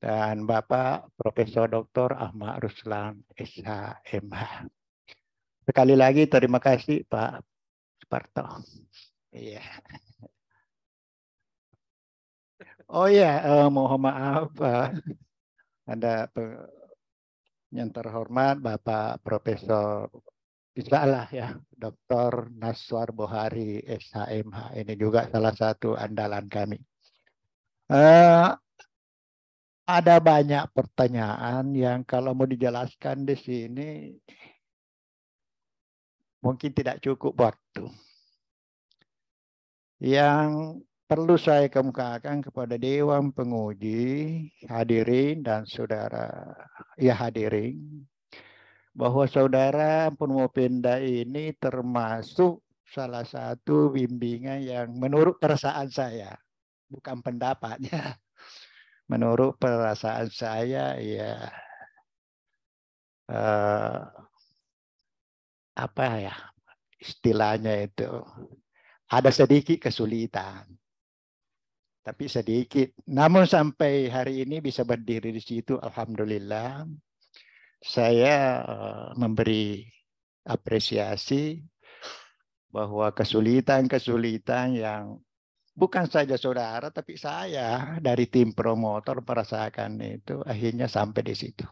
dan Bapak Profesor Dr. Ahmad Ruslan SHMH. Sekali lagi terima kasih Pak Suparto. Iya. Oh ya, mohon maaf ada yang terhormat Bapak Profesor Bismillah ya, Dr. Naswar Bohari SHMH. Ini juga salah satu andalan kami. Ada banyak pertanyaan yang kalau mau dijelaskan di sini mungkin tidak cukup waktu. Yang perlu saya kemukakan kepada Dewan Penguji, hadirin dan saudara, ya hadirin, bahwa saudara Purwopenda ini termasuk salah satu bimbingan yang menurut perasaan saya, bukan pendapatnya, menurut perasaan saya ya apa ya istilahnya itu, ada sedikit kesulitan, tapi sedikit. Namun sampai hari ini bisa berdiri di situ, alhamdulillah. Saya memberi apresiasi bahwa kesulitan-kesulitan yang bukan saja saudara, tapi saya dari tim promotor merasakan itu, akhirnya sampai di situ.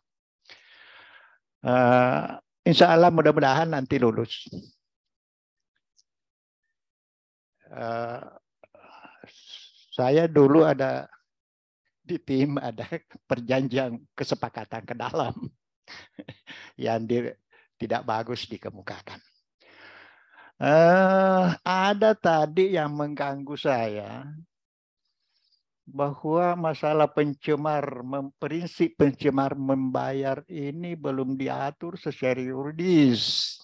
Insya Allah mudah-mudahan nanti lulus. Saya dulu ada di tim ada perjanjian kesepakatan ke dalam yang tidak bagus dikemukakan. Ada tadi yang mengganggu saya bahwa masalah prinsip pencemar membayar ini belum diatur secara yuridis.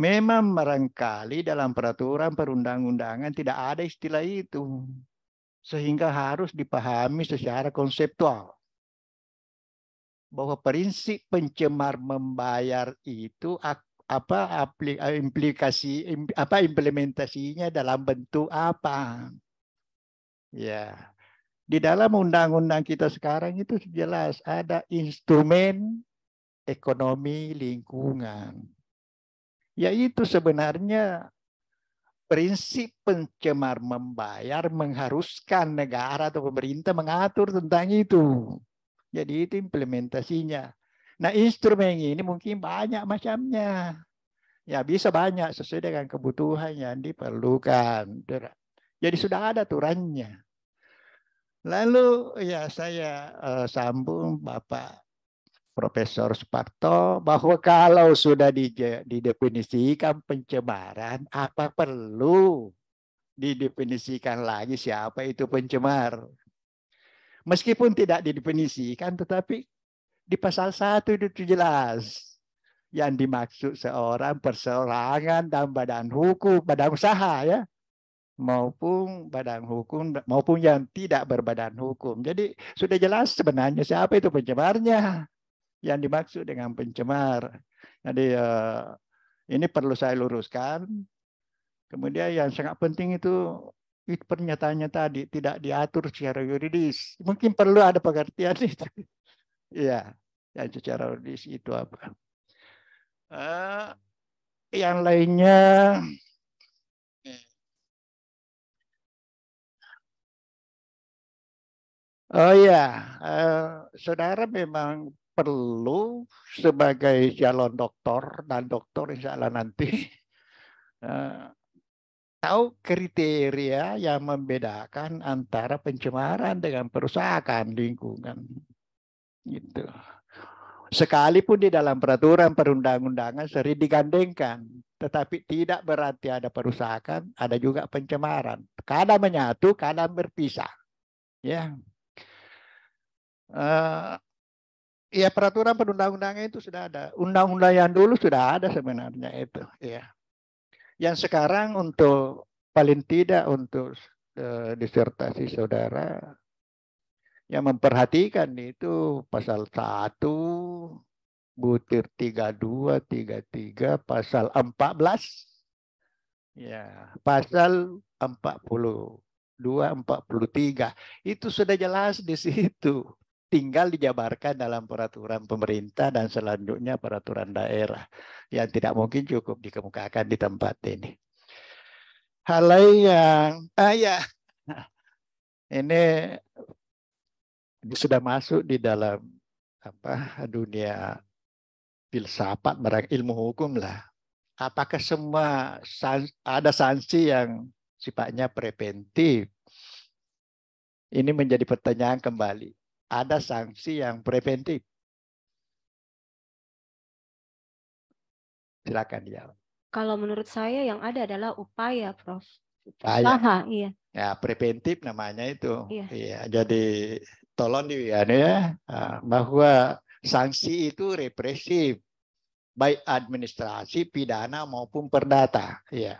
Memang barangkali dalam peraturan perundang-undangan tidak ada istilah itu, sehingga harus dipahami secara konseptual bahwa prinsip pencemar membayar itu implementasinya dalam bentuk apa. Ya, di dalam undang-undang kita sekarang itu jelas ada instrumen ekonomi lingkungan. Yaitu sebenarnya prinsip pencemar membayar mengharuskan negara atau pemerintah mengatur tentang itu. Jadi itu implementasinya. Nah, instrumen ini mungkin banyak macamnya. Ya bisa banyak sesuai dengan kebutuhan yang diperlukan. Jadi sudah ada aturannya. Lalu ya saya sambung Bapak Profesor Suparto bahwa kalau sudah didefinisikan pencemaran, apa perlu didefinisikan lagi siapa itu pencemar? Meskipun tidak didefinisikan, tetapi di pasal 1 itu jelas. Yang dimaksud seorang perseorangan dan badan hukum, badan usaha ya. Maupun badan hukum, maupun yang tidak berbadan hukum. Jadi sudah jelas sebenarnya siapa itu pencemarnya. Yang dimaksud dengan pencemar. Jadi ini perlu saya luruskan. Kemudian yang sangat penting itu pernyataannya tadi tidak diatur secara yuridis. Mungkin perlu ada pengertian itu. Iya, yang secara yuridis itu apa? Yang lainnya, oh ya, saudara memang perlu sebagai calon doktor dan doktor insya Allah nanti tahu kriteria yang membedakan antara pencemaran dengan perusakan lingkungan. Gitu. Sekalipun di dalam peraturan perundang-undangan sering digandengkan, tetapi tidak berarti ada perusakan, ada juga pencemaran. Kadang menyatu, kadang berpisah. Ya. Ya peraturan perundang-undangan itu sudah ada. Undang-undang yang dulu sudah ada sebenarnya itu. Ya. Yang sekarang untuk paling tidak untuk disertasi saudara yang memperhatikan itu pasal 1 butir 32, 33, pasal 14, ya, pasal 42, 43 itu sudah jelas di situ. Tinggal dijabarkan dalam peraturan pemerintah dan selanjutnya peraturan daerah yang tidak mungkin cukup dikemukakan di tempat ini. Hal lain yang ini sudah masuk di dalam dunia filsafat, ilmu hukum lah. Apakah semua ada sanksi yang sifatnya preventif? Ini menjadi pertanyaan kembali. Ada sanksi yang preventif? Silakan dijawab. Kalau menurut saya yang ada adalah upaya, Prof. Upaya. Usaha, iya. Ya, preventif namanya itu. Iya. Iya, jadi tolong ya, bahwa sanksi itu represif, baik administrasi, pidana maupun perdata. Ya.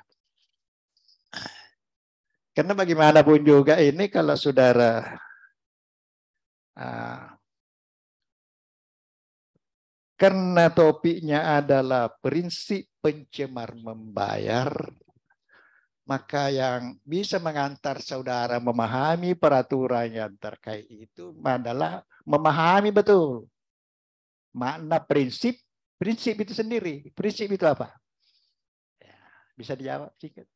Karena bagaimanapun juga ini kalau saudara karena topiknya adalah prinsip pencemar membayar, maka yang bisa mengantar saudara memahami peraturan yang terkait itu adalah memahami betul makna prinsip itu sendiri. Prinsip itu apa? Ya, bisa dijawab sedikit.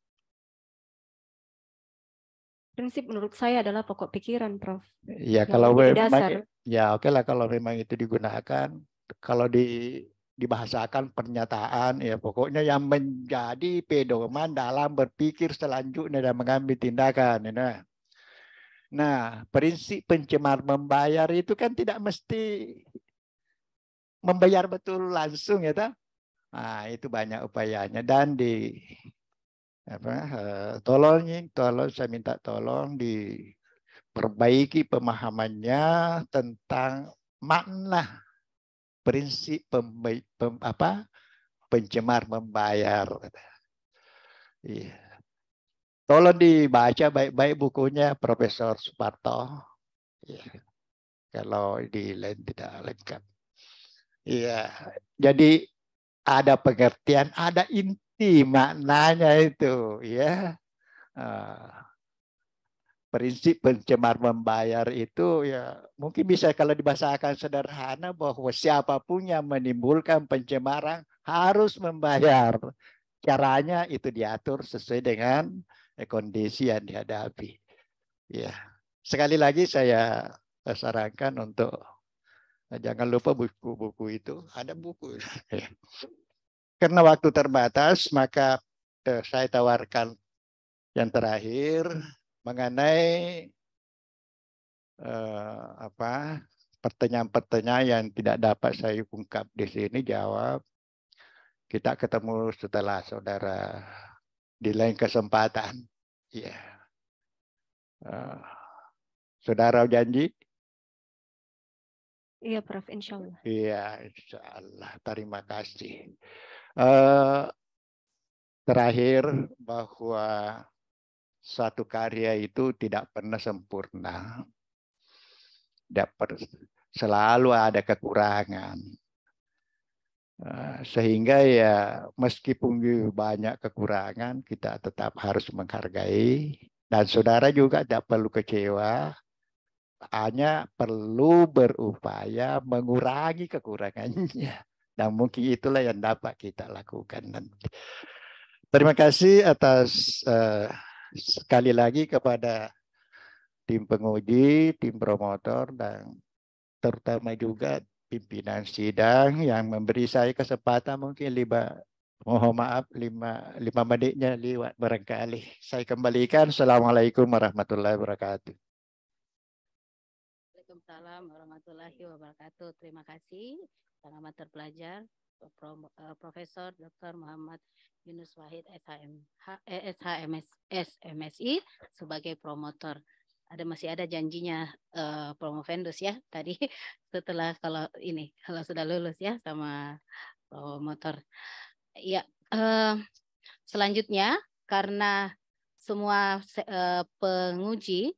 Prinsip menurut saya adalah pokok pikiran, Prof. Ya, kalau memang, ya oke lah kalau memang itu digunakan. Kalau dibahasakan pernyataan, ya pokoknya yang menjadi pedoman dalam berpikir selanjutnya dan mengambil tindakan. Ya. Nah, prinsip pencemar membayar itu kan tidak mesti membayar betul langsung ya, tak? Nah, itu banyak upayanya dan tolong saya minta tolong diperbaiki pemahamannya tentang makna prinsip pencemar membayar. Iya. Tolong dibaca baik-baik bukunya Profesor Suparto. Iya. Kalau di lain tidak lengkap. Iya. Jadi ada pengertian, ada inti maknanya itu, ya. Prinsip pencemar membayar itu ya mungkin bisa kalau dibahasakan sederhana bahwa siapapun yang menimbulkan pencemaran harus membayar. Caranya itu diatur sesuai dengan kondisi yang dihadapi. Ya, sekali lagi saya sarankan untuk jangan lupa buku-buku itu, ada buku. Karena waktu terbatas, maka saya tawarkan yang terakhir mengenai pertanyaan-pertanyaan yang tidak dapat saya ungkap di sini jawab. Kita ketemu setelah saudara di lain kesempatan. Ya. Saudara janji Iya, Prof. Insya Allah. Iya, insya Allah. Terima kasih. Terakhir, bahwa suatu karya itu tidak pernah sempurna. Selalu ada kekurangan. Sehingga ya meskipun banyak kekurangan, kita tetap harus menghargai. Dan saudara juga tidak perlu kecewa. Hanya perlu berupaya mengurangi kekurangannya. Dan mungkin itulah yang dapat kita lakukan nanti. Terima kasih atas sekali lagi kepada tim penguji, tim promotor, dan terutama juga pimpinan sidang yang memberi saya kesempatan mungkin mohon maaf 5 menitnya lewat barangkali. Saya kembalikan. Assalamualaikum warahmatullahi wabarakatuh. Waalaikumsalam warahmatullahi wabarakatuh. Terima kasih Sang Amat Terpelajar Profesor Dr. Muhammad Yunus Wahid SMSI sebagai promotor. Masih ada janjinya Promovendus ya tadi setelah kalau sudah lulus ya sama promotor. Ya, selanjutnya karena semua penguji,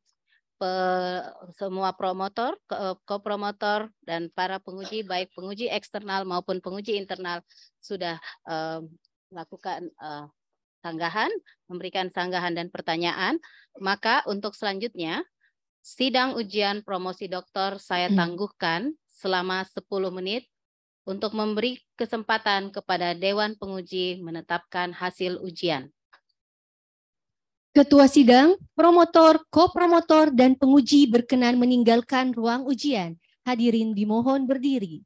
semua promotor, kopromotor dan para penguji baik penguji eksternal maupun penguji internal sudah melakukan memberikan sanggahan dan pertanyaan, maka untuk selanjutnya sidang ujian promosi doktor saya tangguhkan selama 10 menit untuk memberi kesempatan kepada Dewan Penguji menetapkan hasil ujian. Ketua sidang, promotor, kopromotor, dan penguji berkenan meninggalkan ruang ujian. Hadirin dimohon berdiri.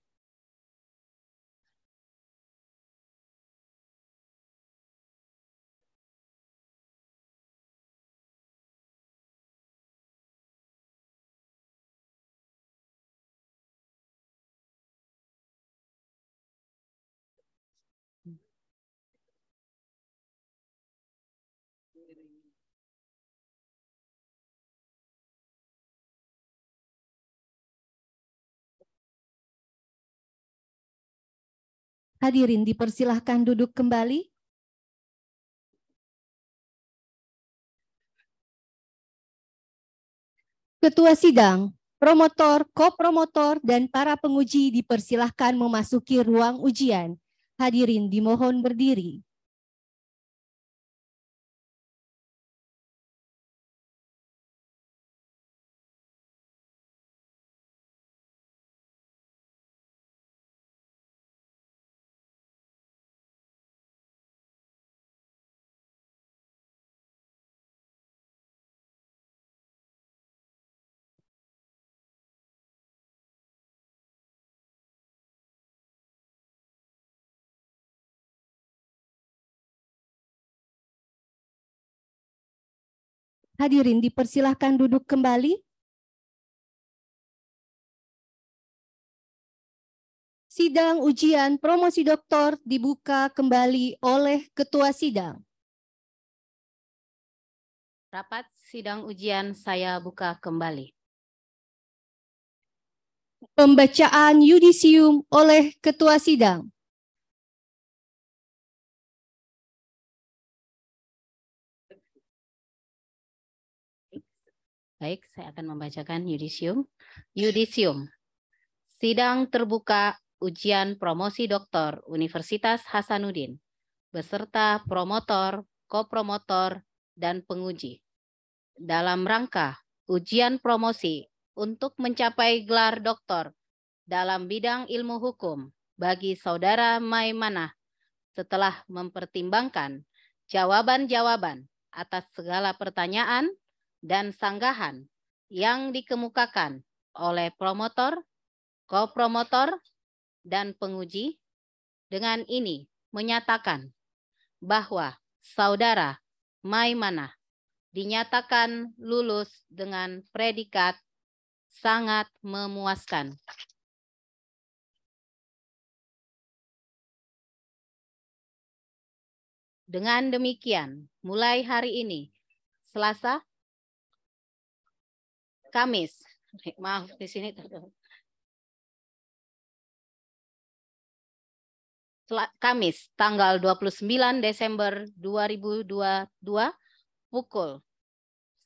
Hadirin dipersilahkan duduk kembali. Ketua sidang, promotor, kopromotor, dan para penguji dipersilahkan memasuki ruang ujian. Hadirin dimohon berdiri. Hadirin dipersilahkan duduk kembali. Sidang ujian promosi doktor dibuka kembali oleh Ketua Sidang. Rapat sidang ujian saya buka kembali. Pembacaan yudisium oleh Ketua Sidang. Baik, saya akan membacakan yudisium. Yudisium. Sidang terbuka ujian promosi doktor Universitas Hasanuddin beserta promotor, kopromotor, dan penguji. Dalam rangka ujian promosi untuk mencapai gelar doktor dalam bidang ilmu hukum bagi Saudara Maimanah setelah mempertimbangkan jawaban-jawaban atas segala pertanyaan dan sanggahan yang dikemukakan oleh promotor, kopromotor, dan penguji, dengan ini menyatakan bahwa Saudara Maimanah dinyatakan lulus dengan predikat sangat memuaskan. Dengan demikian, mulai hari ini, Selasa, Kamis, maaf di sini Kamis tanggal 29 Desember 2022 pukul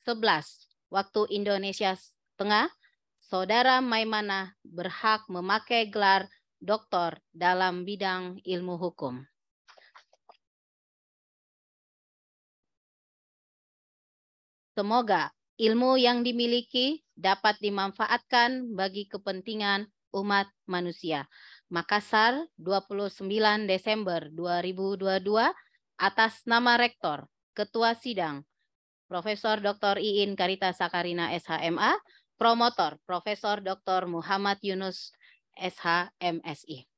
11 waktu Indonesia Tengah, Saudara Maimanah berhak memakai gelar doktor dalam bidang ilmu hukum. Semoga ilmu yang dimiliki dapat dimanfaatkan bagi kepentingan umat manusia. Makassar, 29 Desember 2022, atas nama Rektor, Ketua Sidang, Profesor Dr. Iin Karita Sakarina SHMA, Promotor, Profesor Dr. Muhammad Yunus SH.MSI.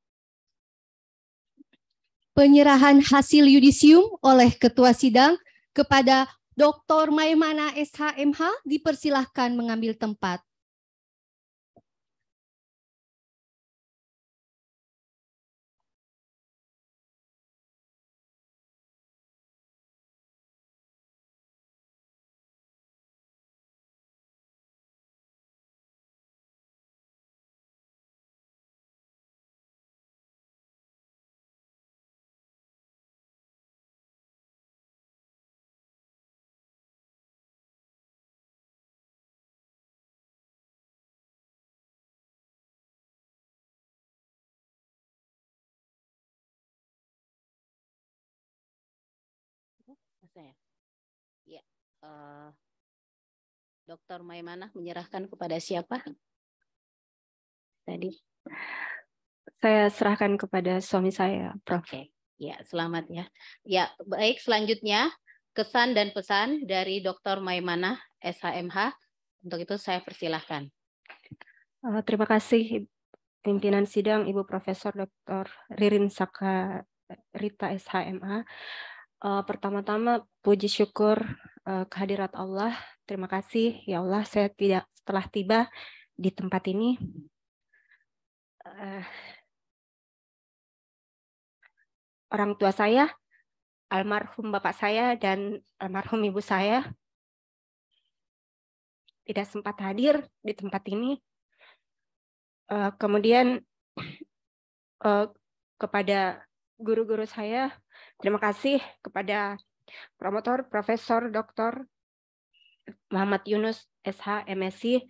Penyerahan hasil yudisium oleh Ketua Sidang kepada Dr. Maimanah SH.MH dipersilahkan mengambil tempat. Ya, Dr. Maimanah menyerahkan kepada siapa? Tadi Saya serahkan kepada suami saya, Prof. Oke. Ya, selamat ya. Ya, baik, selanjutnya kesan dan pesan dari Dr. Maimanah SHMH. Untuk itu saya persilahkan. Terima kasih pimpinan sidang Ibu Profesor Dr. Ririn Sakarita SHMA. Pertama-tama puji syukur kehadirat Allah. Terima kasih ya Allah, saya telah tiba di tempat ini. Orang tua saya, almarhum bapak saya dan almarhum ibu saya tidak sempat hadir di tempat ini. Kemudian kepada guru-guru saya, terima kasih kepada promotor Profesor Dr. Muhammad Yunus SH.MSI,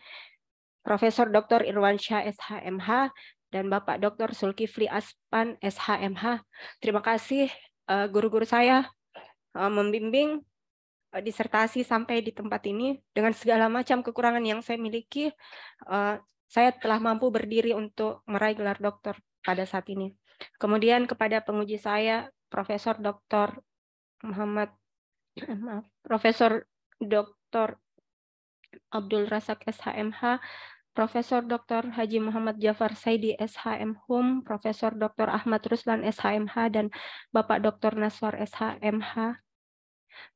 Profesor Dr. Irwansyah SH.MH, dan Bapak Dr. Zulkifli Aspan SH.MH. Terima kasih guru-guru saya membimbing disertasi sampai di tempat ini. Dengan segala macam kekurangan yang saya miliki, saya telah mampu berdiri untuk meraih gelar doktor pada saat ini. Kemudian kepada penguji saya, Profesor Dr. Profesor Dr. Abdul Razak SHMH, Profesor Dr. Haji Muhammad Jafar Saidi SHM Hum, Profesor Dr. Ahmad Ruslan SHMH, dan Bapak Dr. Naswar SHMH.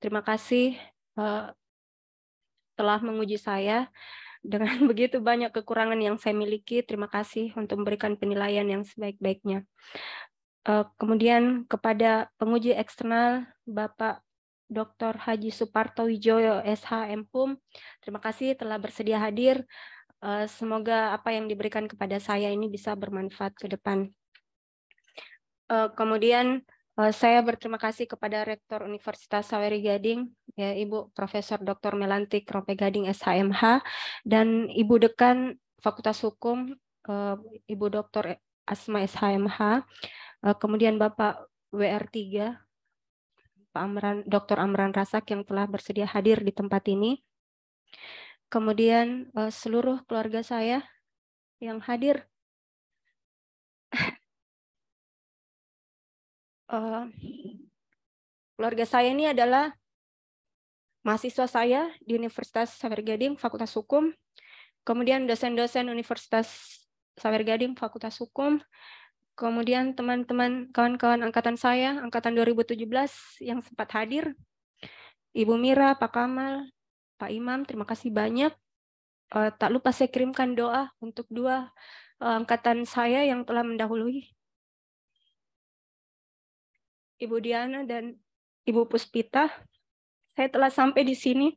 Terima kasih telah menguji saya. Dengan begitu banyak kekurangan yang saya miliki, terima kasih untuk memberikan penilaian yang sebaik-baiknya. Kemudian kepada penguji eksternal, Bapak Dr. Haji Suparto Wijoyo SHM Hum, terima kasih telah bersedia hadir. Semoga apa yang diberikan kepada saya ini bisa bermanfaat ke depan. Kemudian saya berterima kasih kepada Rektor Universitas Sawery Gading, ya, Ibu Profesor Dr. Melantik Rope Gading SHMH, dan Ibu Dekan Fakultas Hukum, Ibu Dr. Asma SHMH, kemudian Bapak WR3, Pak Dr. Amran Rasak yang telah bersedia hadir di tempat ini. Kemudian seluruh keluarga saya yang hadir. Keluarga saya ini adalah mahasiswa saya di Universitas Sawery Gading Fakultas Hukum, kemudian dosen-dosen Universitas Sawery Gading Fakultas Hukum, kemudian teman-teman kawan-kawan angkatan saya, angkatan 2017 yang sempat hadir, Ibu Mira, Pak Kamal, Pak Imam, terima kasih banyak. Tak lupa saya kirimkan doa untuk dua angkatan saya yang telah mendahului, Ibu Diana dan Ibu Puspita. Saya telah sampai di sini.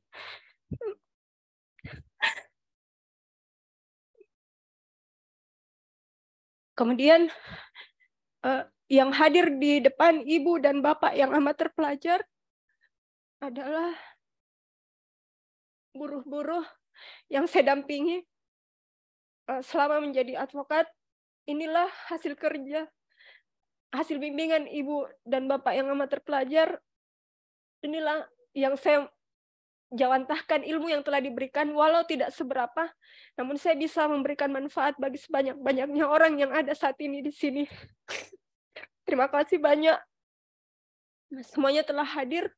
Kemudian yang hadir di depan Ibu dan Bapak yang amat terpelajar adalah buruh-buruh yang saya dampingi selama menjadi advokat. Inilah hasil kerja, hasil bimbingan Ibu dan Bapak yang amat terpelajar. Inilah yang saya jawantahkan, ilmu yang telah diberikan, walau tidak seberapa, namun saya bisa memberikan manfaat bagi sebanyak-banyaknya orang yang ada saat ini di sini. Terima kasih banyak. Semuanya telah hadir.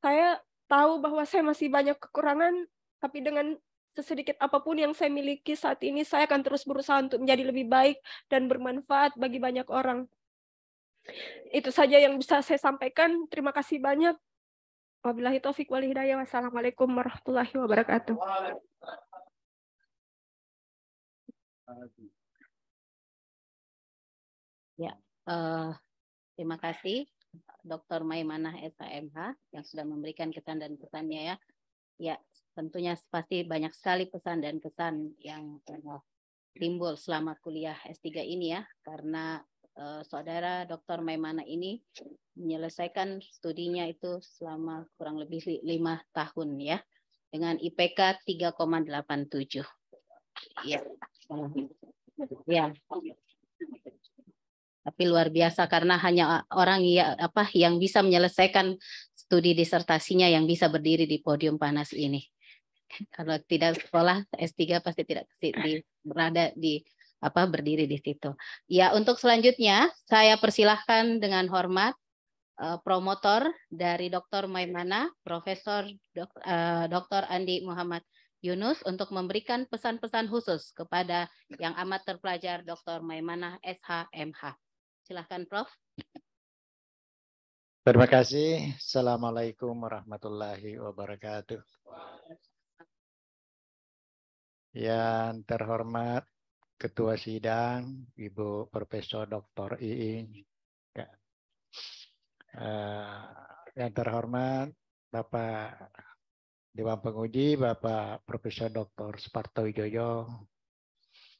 Saya tahu bahwa saya masih banyak kekurangan, tapi dengan sesedikit apapun yang saya miliki saat ini, saya akan terus berusaha untuk menjadi lebih baik dan bermanfaat bagi banyak orang. Itu saja yang bisa saya sampaikan. Terima kasih banyak. Wabillahi taufiq wal hidayah. Wassalamualaikum warahmatullahi wabarakatuh. Ya, terima kasih Dr. Maimanah SHMH yang sudah memberikan kesan dan pesannya ya. Ya, tentunya pasti banyak sekali pesan dan kesan yang timbul selama kuliah S3 ini ya, karena saudara Dr. Maimanah ini menyelesaikan studinya itu selama kurang lebih 5 tahun ya, dengan IPK 3,87. Ya. Ya. Tapi luar biasa karena hanya orang yang bisa menyelesaikan studi disertasinya yang bisa berdiri di podium panas ini. Kalau tidak sekolah S3 pasti tidak berdiri di situ. Ya, untuk selanjutnya saya persilahkan dengan hormat promotor dari Dr. Maimanah, Profesor Dr. Andi Muhammad Yunus untuk memberikan pesan-pesan khusus kepada yang amat terpelajar Dr. Maimanah SHMH. Silakan Prof. Terima kasih. Assalamualaikum warahmatullahi wabarakatuh. Yang terhormat Ketua Sidang, Ibu Profesor Dr. Iing. Yang terhormat Bapak Dewan Penguji, Bapak Profesor Dr. Suparto Wijoyo,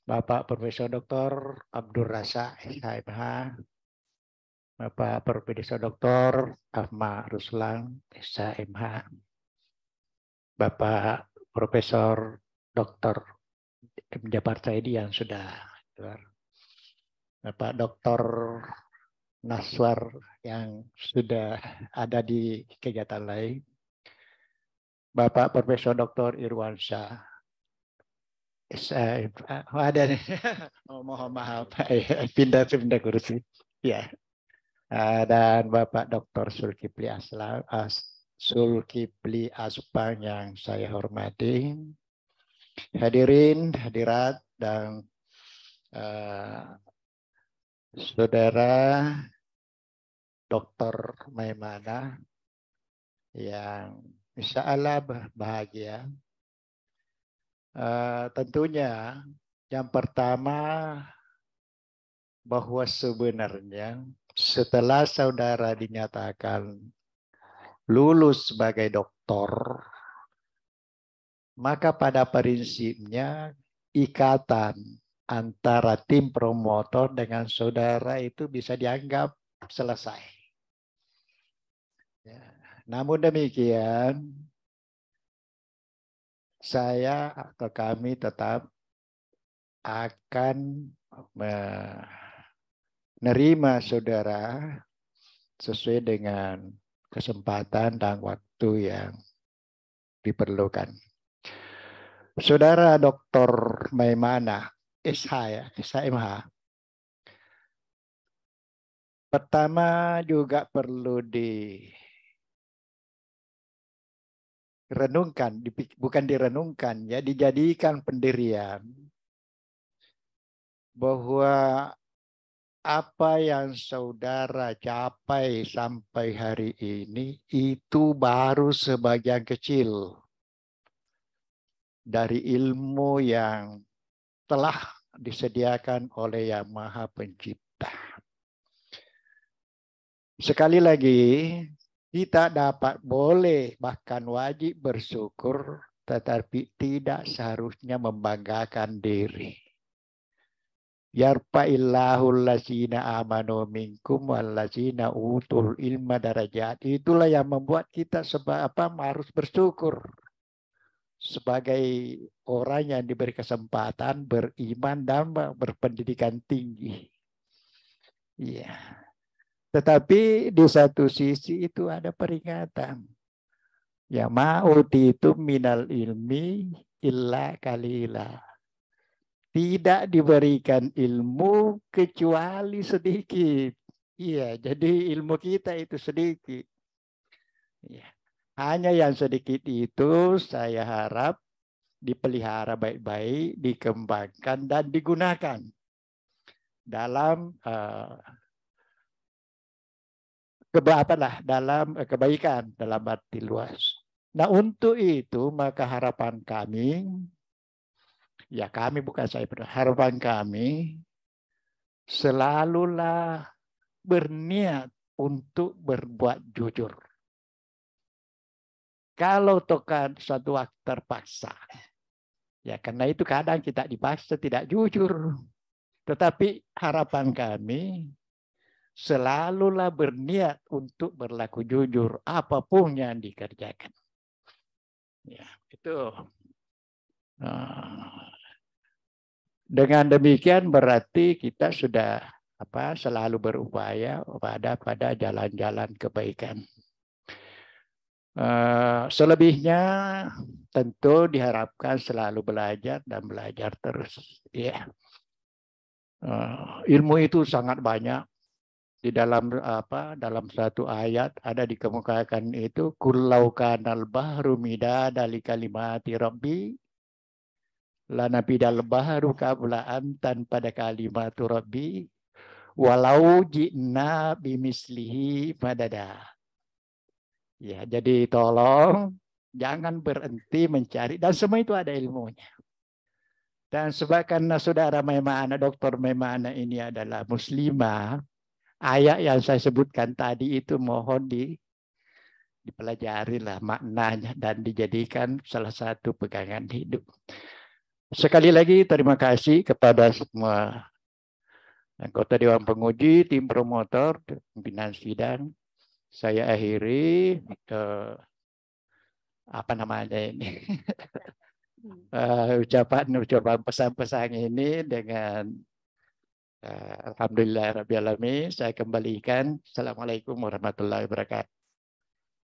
Bapak Profesor Dr. Abdul Razak SHMH, Bapak Profesor Dr. Ahmad Ruslan SHMH, Bapak Profesor Dr. Jabar Saidi yang sudah keluar, Bapak Dr. Naswar yang sudah ada di kegiatan lain, Bapak Profesor Dr. Irwansyah ada nih. Mohon maaf, pindah kursi. Ya. Dan Bapak Dr. Zulkifli Aspang yang saya hormati, hadirin, hadirat, dan saudara Dr. Maimanah yang insya Allah bahagia. Tentunya yang pertama bahwa sebenarnya setelah saudara dinyatakan lulus sebagai doktor, maka pada prinsipnya ikatan antara tim promotor dengan saudara itu bisa dianggap selesai. Ya. Namun demikian, saya atau kami tetap akan menerima saudara sesuai dengan kesempatan dan waktu yang diperlukan. Saudara Dr. Maimanah SHMH, pertama juga perlu direnungkan, bukan direnungkan ya, dijadikan pendirian bahwa apa yang saudara capai sampai hari ini itu baru sebagian kecil dari ilmu yang telah disediakan oleh Yang Maha Pencipta. Sekali lagi, kita dapat boleh bahkan wajib bersyukur, tetapi tidak seharusnya membanggakan diri. Yarfa'illahul lazina amanu minkum wallazina utul ilma darajat. Itulah yang membuat kita harus bersyukur sebagai orang yang diberi kesempatan beriman dan berpendidikan tinggi. Iya. Tetapi di satu sisi itu ada peringatan. Ya ma'utitu minal ilmi illa kalila. Tidak diberikan ilmu kecuali sedikit. Iya, jadi ilmu kita itu sedikit. Ya. Hanya yang sedikit itu saya harap dipelihara baik-baik, dikembangkan dan digunakan dalam dalam kebaikan dalam arti luas. Nah, untuk itu maka harapan kami, ya kami bukan saya, harapan kami selalulah berniat untuk berbuat jujur. Kalau tokan suatu waktu terpaksa, ya karena itu kadang kita dipaksa tidak jujur. Tetapi harapan kami selalulah berniat untuk berlaku jujur apapun yang dikerjakan. Ya, itu. Dengan demikian berarti kita sudah selalu berupaya pada jalan-jalan kebaikan. Selebihnya tentu diharapkan selalu belajar dan belajar terus. Ya. Ilmu itu sangat banyak. Di dalam dalam satu ayat ada dikemukakan itu kullau kanal bahru midada li kalimati rabbi lanafidal bahru qabla antan pada kalimatu rabbi walau ji'na bimislihi madada. Ya, jadi tolong jangan berhenti mencari, dan semua itu ada ilmunya. Dan sebab karena saudara Maimana, Dr. Maimana ini adalah muslimah, ayat yang saya sebutkan tadi itu mohon dipelajari lah maknanya dan dijadikan salah satu pegangan hidup. Sekali lagi terima kasih kepada semua anggota Dewan Penguji, tim promotor, pimpinan sidang. Saya akhiri ucapan pesan-pesan ini dengan alhamdulillah rabbil alamin. Saya kembalikan. Assalamualaikum warahmatullahi wabarakatuh.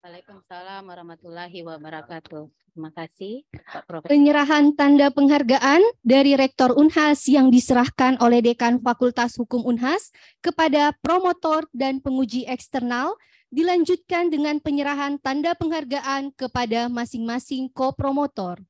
Waalaikumsalam warahmatullahi wabarakatuh. Terima kasih, Pak Profesor. Penyerahan tanda penghargaan dari Rektor Unhas yang diserahkan oleh Dekan Fakultas Hukum Unhas kepada promotor dan penguji eksternal dilanjutkan dengan penyerahan tanda penghargaan kepada masing-masing kopromotor.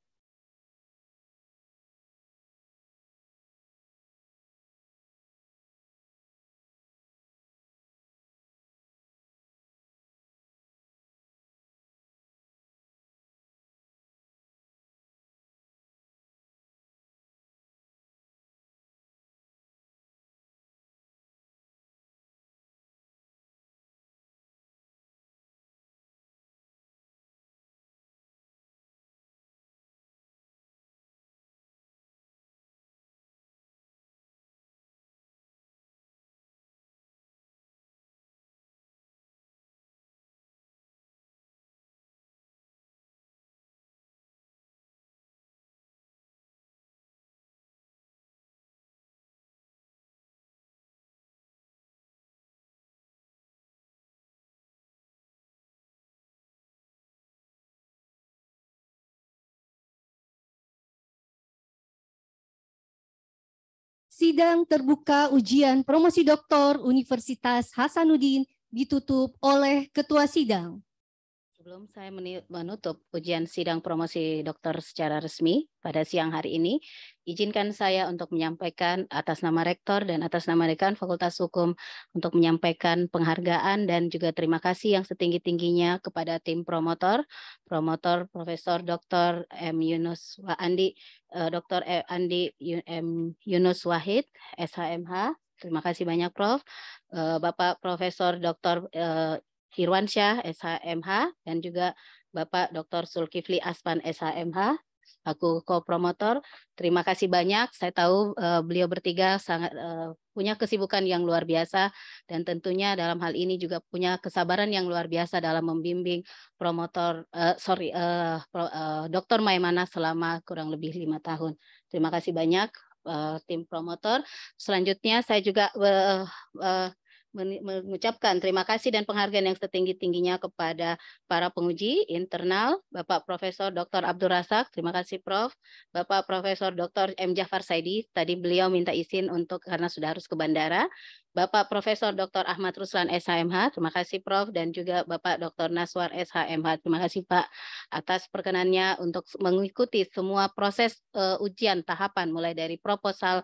Sidang terbuka ujian promosi doktor Universitas Hasanuddin ditutup oleh Ketua Sidang. Sebelum saya menutup ujian sidang promosi doktor secara resmi pada siang hari ini, izinkan saya untuk menyampaikan atas nama Rektor dan atas nama Dekan Fakultas Hukum untuk menyampaikan penghargaan dan juga terima kasih yang setinggi-tingginya kepada tim promotor Profesor Dr. M. Yunus Andi, Dr. Andi M. Yunus Wahid, SHMH. Terima kasih banyak Prof. Bapak Profesor Dr. Irwansyah, SHMH, dan juga Bapak Dr. Zulkifli Aspan, SHMH. aku co-promotor. Terima kasih banyak. Saya tahu beliau bertiga sangat punya kesibukan yang luar biasa dan tentunya dalam hal ini juga punya kesabaran yang luar biasa dalam membimbing Dr. Maimanah selama kurang lebih 5 tahun. Terima kasih banyak tim promotor. Selanjutnya saya juga mengucapkan terima kasih dan penghargaan yang setinggi-tingginya kepada para penguji internal, Bapak Profesor Dr. Abdul Razak, terima kasih Prof. Bapak Profesor Dr. M. Jafar Saidi, tadi beliau minta izin karena sudah harus ke bandara. Bapak Profesor Dr. Ahmad Ruslan SHMH, terima kasih Prof. Dan juga Bapak Dr. Naswar SHMH, terima kasih Pak atas perkenannya untuk mengikuti semua proses ujian tahapan mulai dari proposal,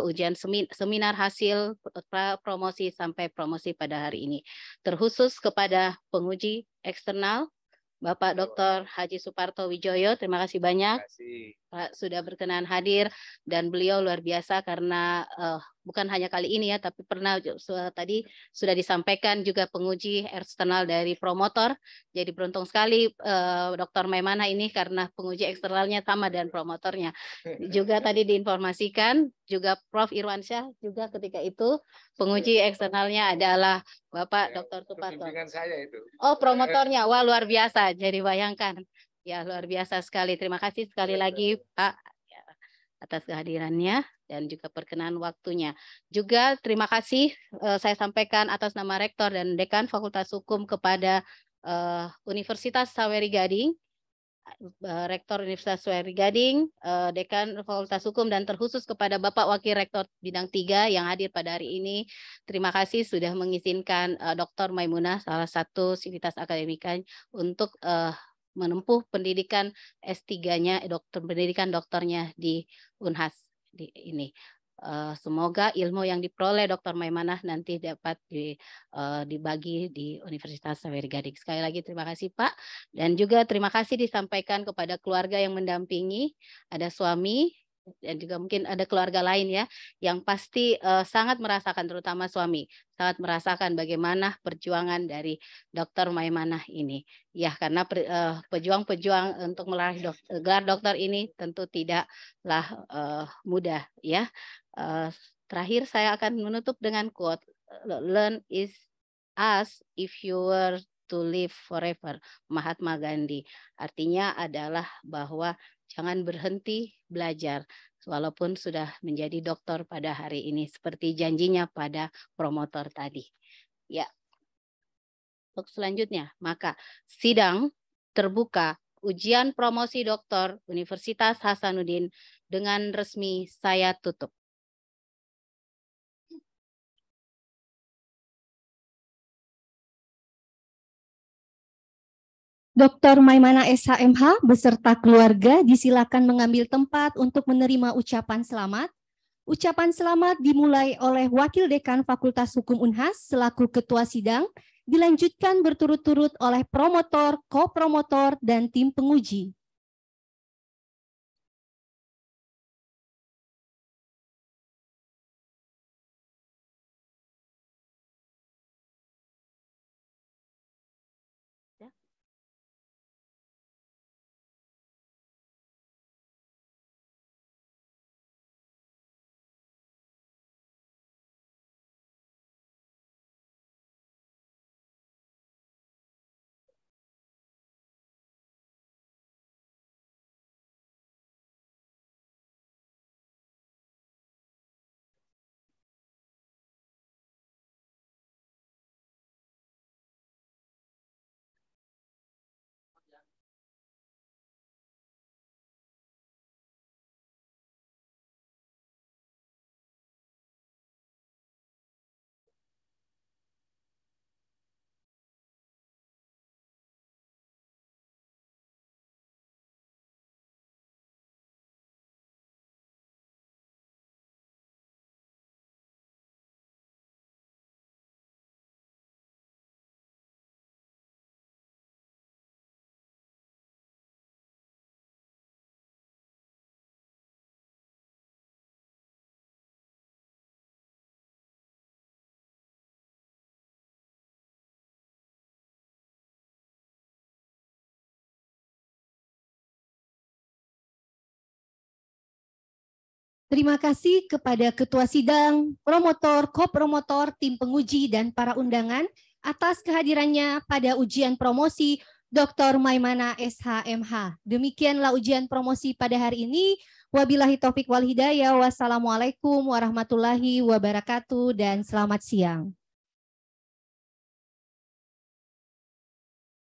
ujian seminar hasil, promosi sampai promosi pada hari ini. Terkhusus kepada penguji eksternal, Bapak Dr. Haji Suparto Wijoyo, terima kasih banyak Pak sudah berkenan hadir dan beliau luar biasa karena bukan hanya kali ini ya, tapi pernah tadi sudah disampaikan juga penguji eksternal dari promotor. Jadi beruntung sekali Dr. Maimanah ini karena penguji eksternalnya sama dan promotornya. Juga tadi diinformasikan juga Prof. Irwansyah juga ketika itu penguji eksternalnya adalah Bapak Dr. Suparto. Saya itu. Oh, promotornya. Wah, luar biasa. Jadi bayangkan. Ya, luar biasa sekali. Terima kasih sekali lagi, Pak, atas kehadirannya dan juga perkenan waktunya. Juga terima kasih saya sampaikan atas nama Rektor dan Dekan Fakultas Hukum kepada Universitas Saweri Gading, Rektor Universitas Saweri Gading, Dekan Fakultas Hukum, dan terkhusus kepada Bapak Wakil Rektor Bidang 3 yang hadir pada hari ini. Terima kasih sudah mengizinkan Dr. Maimunah, salah satu sivitas akademika, untuk menempuh pendidikan S3-nya, pendidikan doktornya di Unhas ini. Semoga ilmu yang diperoleh Dr. Maimanah nanti dapat dibagi di Universitas Saweri Gading. Sekali lagi terima kasih Pak. Dan juga terima kasih disampaikan kepada keluarga yang mendampingi, ada suami, dan juga mungkin ada keluarga lain ya, yang pasti sangat merasakan, terutama suami, sangat merasakan bagaimana perjuangan dari Dr. Maimanah ini. Ya, karena pejuang-pejuang untuk meraih gelar dokter ini tentu tidaklah mudah ya. Terakhir saya akan menutup dengan quote, "Learn is us if you were to live forever," Mahatma Gandhi. Artinya adalah bahwa jangan berhenti belajar walaupun sudah menjadi dokter pada hari ini seperti janjinya pada promotor tadi. Ya. Untuk selanjutnya, maka sidang terbuka ujian promosi doktor Universitas Hasanuddin dengan resmi saya tutup. Dr. Maimanah SHMH beserta keluarga disilakan mengambil tempat untuk menerima ucapan selamat. Ucapan selamat dimulai oleh Wakil Dekan Fakultas Hukum Unhas selaku Ketua Sidang, dilanjutkan berturut-turut oleh promotor, ko-promotor, dan tim penguji. Terima kasih kepada Ketua Sidang, Promotor, Kopromotor, Tim Penguji, dan para undangan atas kehadirannya pada ujian promosi Dr. Maimana SHMH. Demikianlah ujian promosi pada hari ini. Wabillahi taufik wal hidayah. Wassalamualaikum warahmatullahi wabarakatuh dan selamat siang.